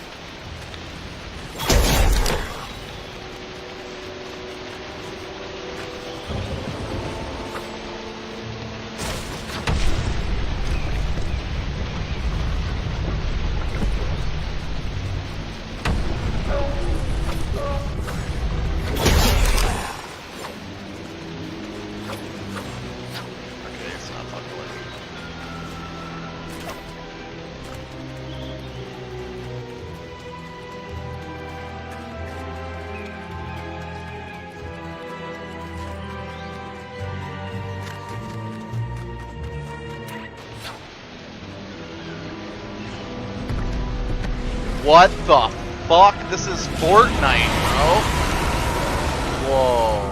What the fuck? This is Fortnite, bro. Whoa.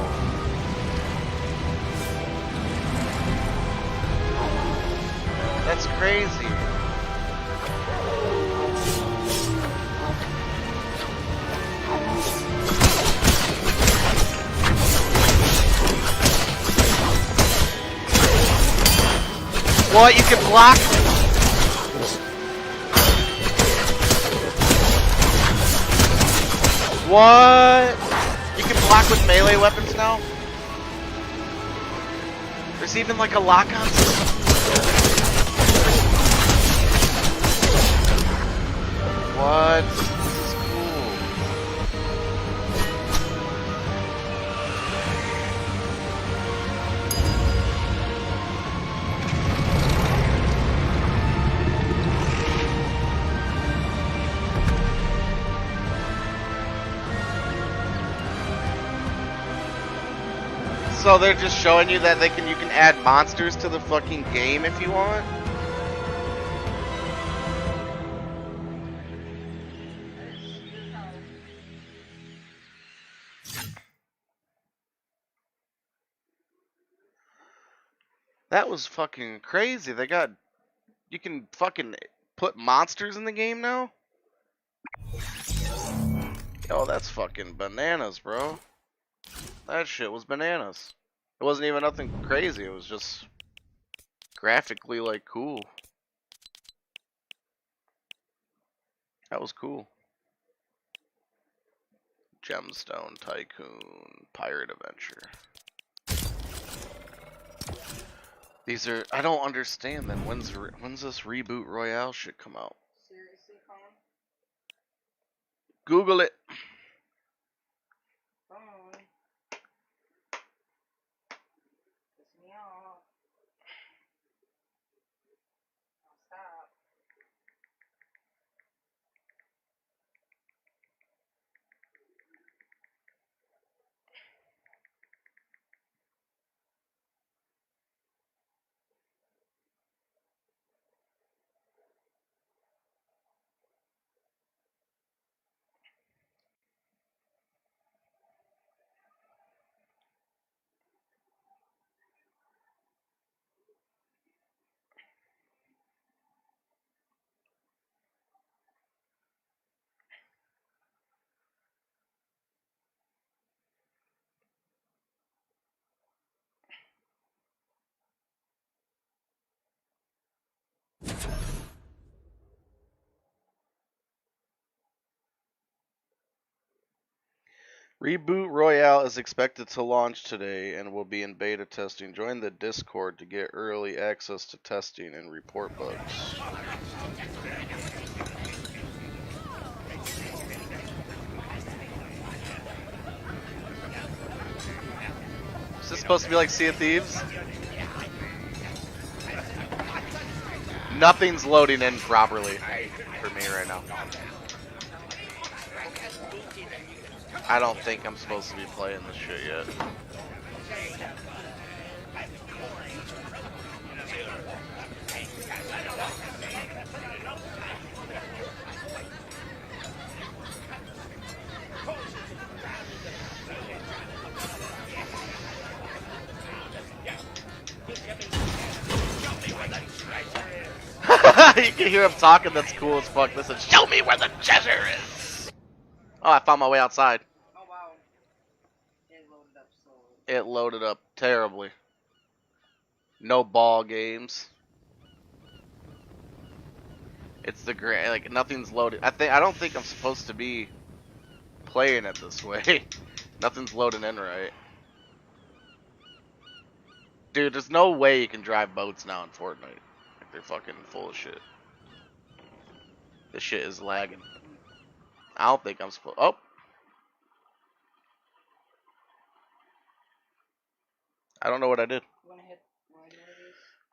That's crazy. What? You can block? What? You can block with melee weapons now? There's even like a lock-on system. What? This is cool. So they're just showing you that you can add monsters to the fucking game if you want? That was fucking crazy. You can fucking put monsters in the game now? Yo, that's fucking bananas, bro. That shit was bananas. It wasn't even nothing crazy. It was just graphically, like, cool. That was cool. Gemstone Tycoon, Pirate Adventure. These are, I don't understand then. When's this Reboot Royale shit come out? Seriously, Colin? Google it. Phone. Piss me off. I'll stop. Reboot Royale is expected to launch today and will be in beta testing. Join the Discord to get early access to testing and report bugs. Is this supposed to be like Sea of Thieves? Nothing's loading in properly for me right now. I don't think I'm supposed to be playing this shit yet. You can hear him talking, that's cool as fuck. Listen, show me where the treasure is! Oh, I found my way outside. Oh, wow. It loaded up terribly. No ball games. It's the grand, like, nothing's loaded. I don't think I'm supposed to be playing it this way. Nothing's loading in right. Dude, there's no way you can drive boats now in Fortnite. Like, they're fucking full of shit. This shit is lagging. I don't think I'm supposed. Oh. I don't know what I did.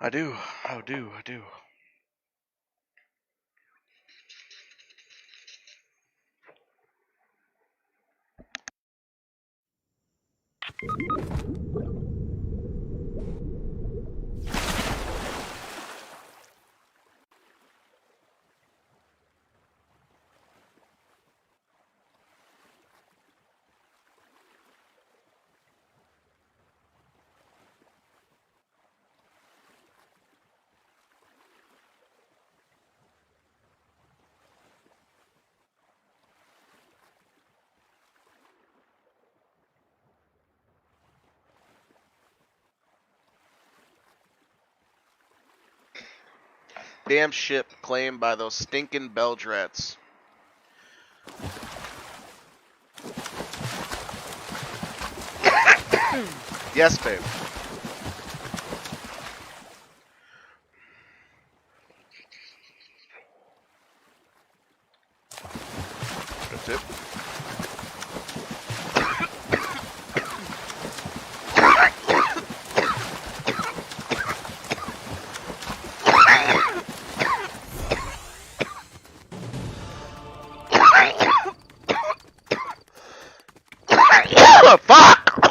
I do. damn ship claimed by those stinking Beldrats. Yes, babe. That's it. Fuck!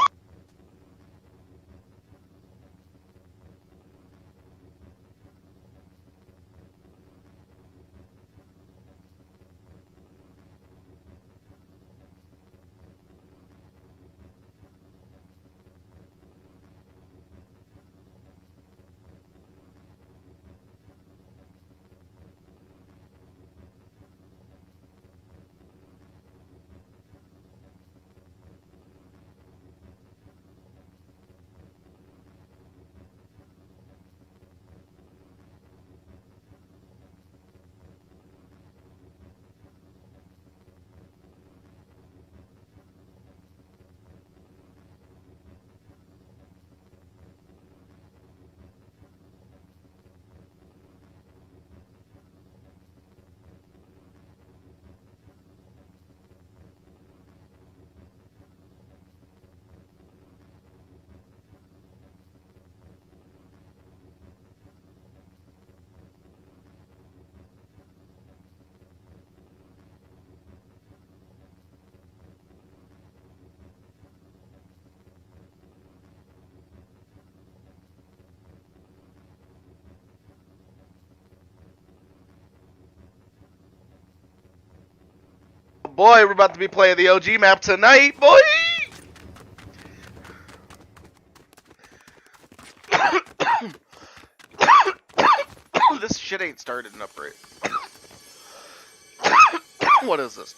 Boy, we're about to be playing the OG map tonight, boy! This shit ain't started enough right. What is this?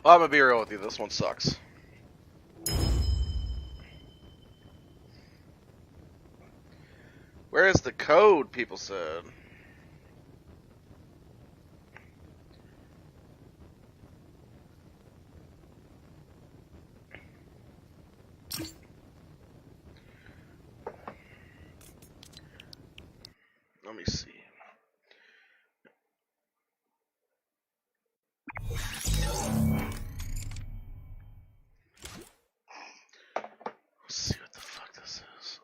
Well, I'm gonna be real with you. This one sucks. Where is the code? People said. Let me see. Let's see what the fuck this is.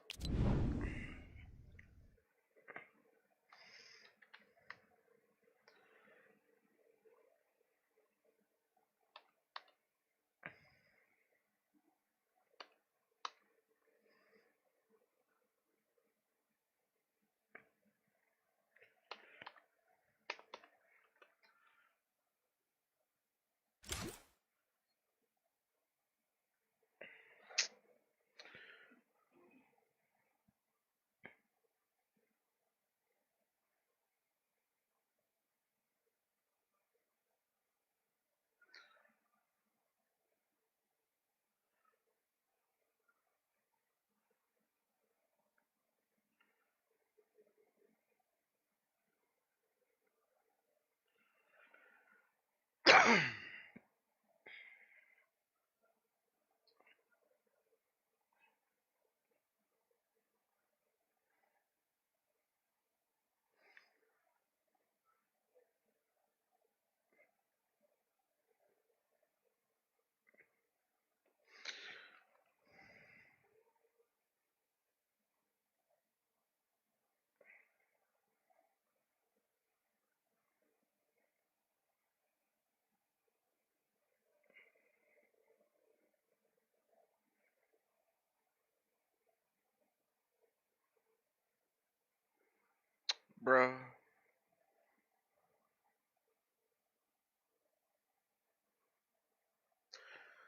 Bruh.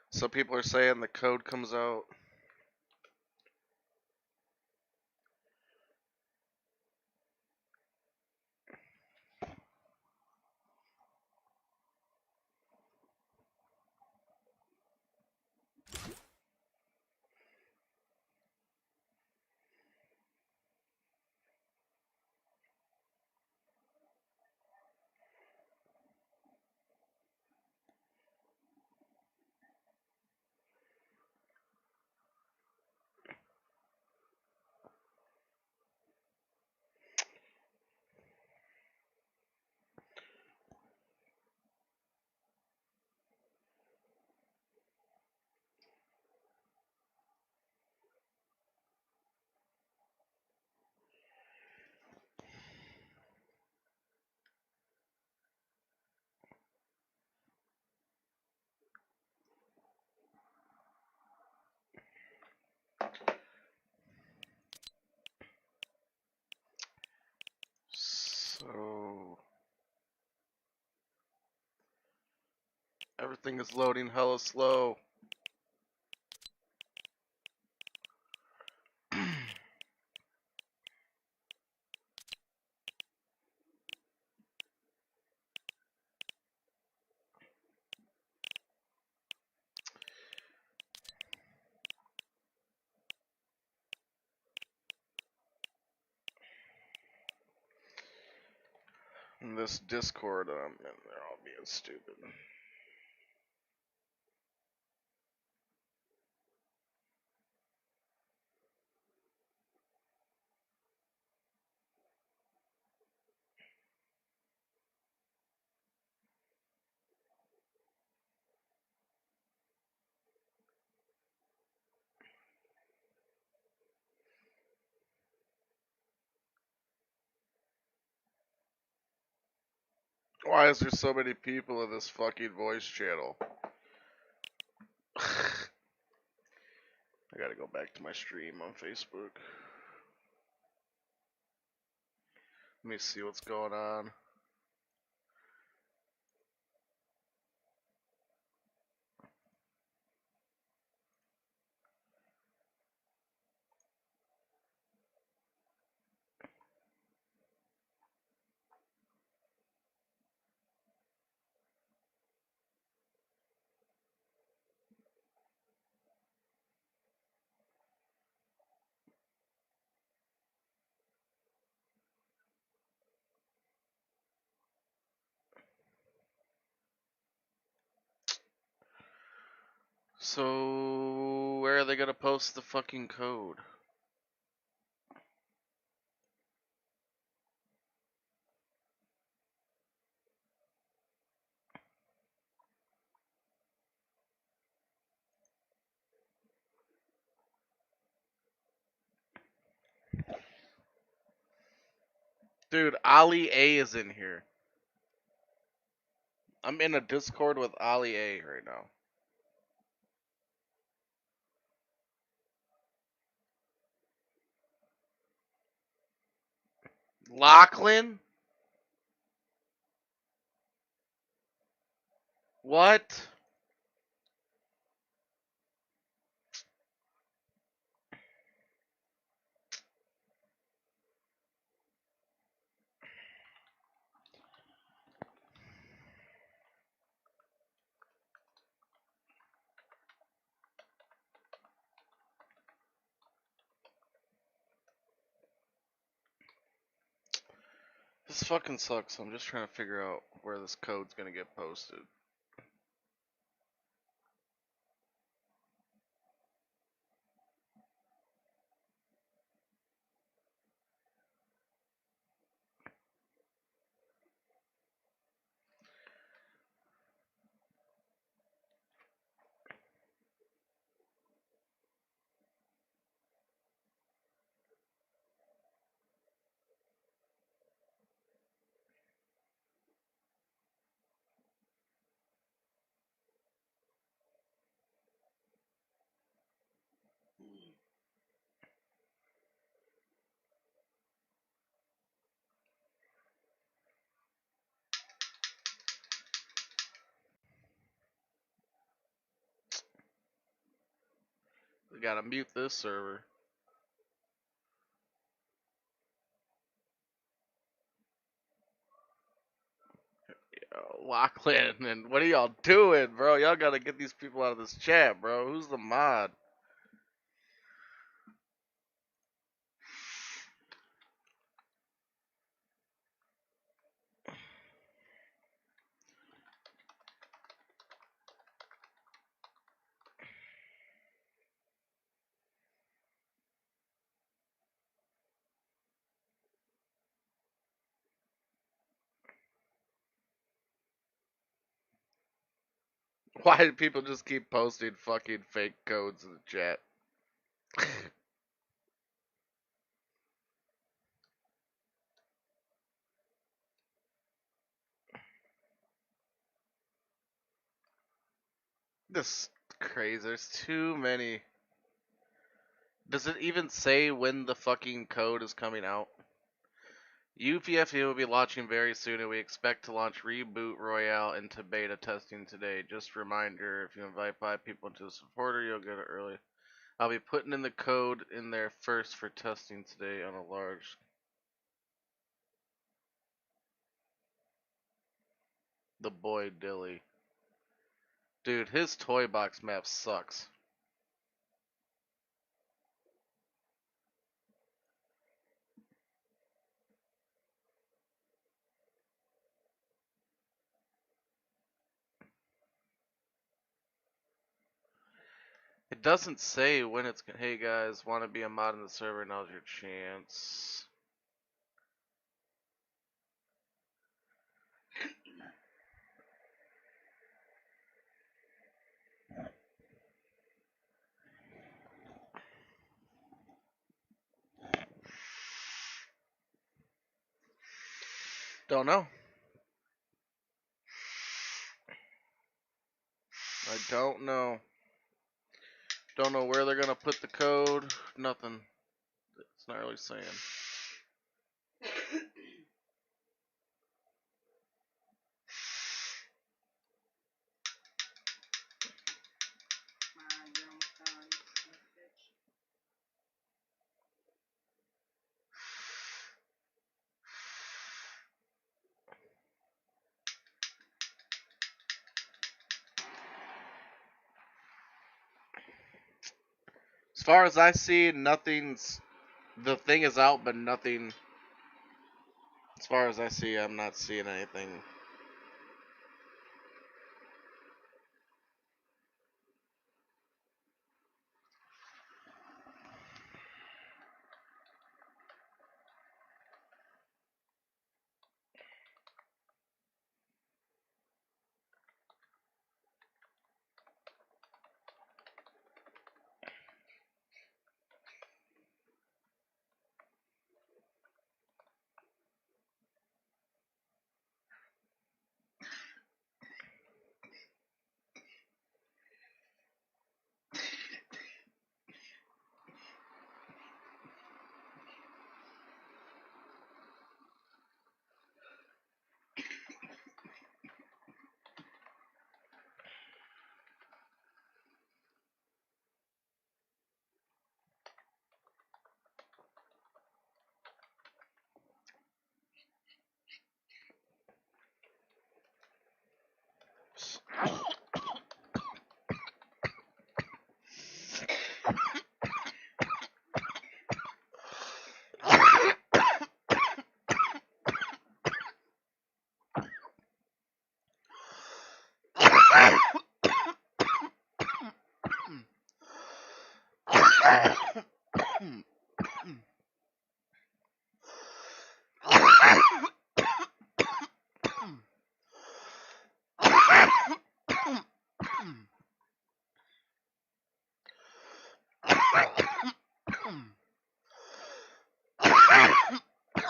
So people are saying the code comes out. So everything is loading hella slow. In this Discord, and they're all being stupid. Why is there so many people in this fucking voice channel? I gotta go back to my stream on Facebook. Let me see what's going on. So, where are they gonna post the fucking code? Dude, Ali A is in here. I'm in a Discord with Ali A right now. Lachlan? What? This fucking sucks. I'm just trying to figure out where this code's gonna get posted. We gotta mute this server. Yo, Lachlan, and what are y'all doing, bro? Y'all gotta get these people out of this chat, bro. Who's the mod? Why do people just keep posting fucking fake codes in the chat? This is crazy. There's too many. Does it even say when the fucking code is coming out? UPFE will be launching very soon, and we expect to launch Reboot Royale into beta testing today. Just a reminder, if you invite 5 people into the supporter, you'll get it early. I'll be putting in the code in there first for testing today on a large... The boy Dilly. Dude, his toy box map sucks. It doesn't say when it's... Hey guys, want to be a mod in the server? Now's your chance. Don't know. I don't know. Don't know where they're gonna put the code. Nothing. It's not really saying. As far as I see, nothing's... The thing is out, but nothing... As far as I see, I'm not seeing anything.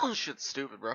This shit's stupid, bro.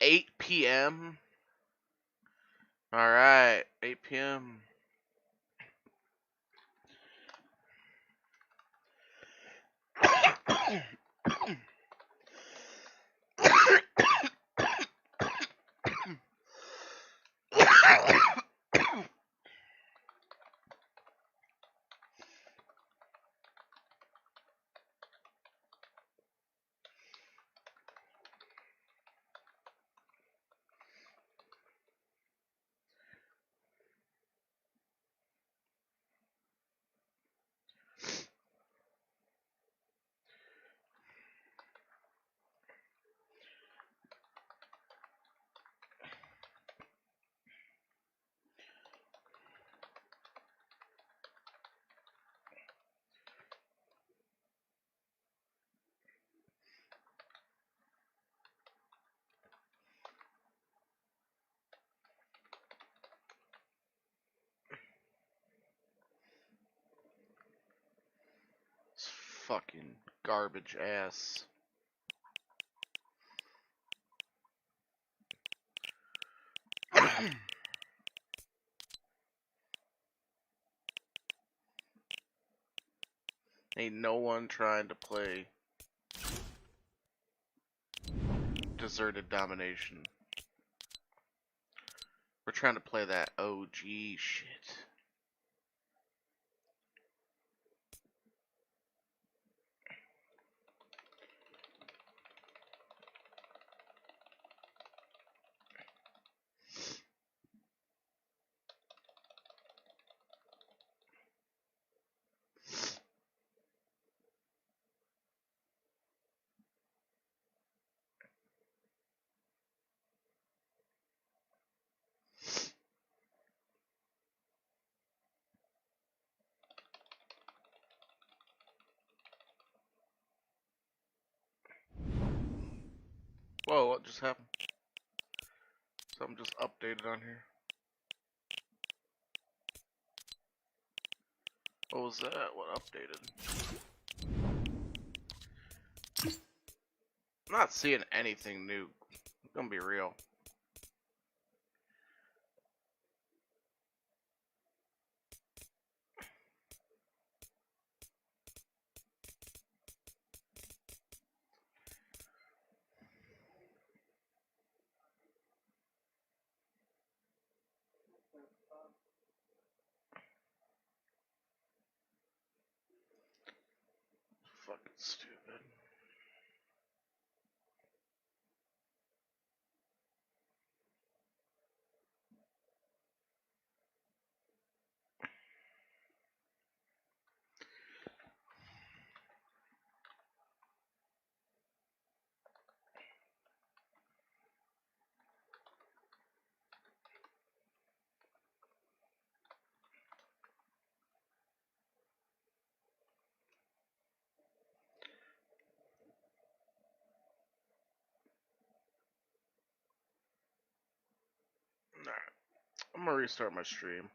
8 p.m. All right, 8 p.m. Fucking garbage ass. Ain't no one trying to play Deserted Domination. We're trying to play that OG shit. Whoa, what just happened? Something just updated on here. What was that? What updated? I'm not seeing anything new. I'm gonna be real. Fucking stupid. Alright. I'm gonna restart my stream.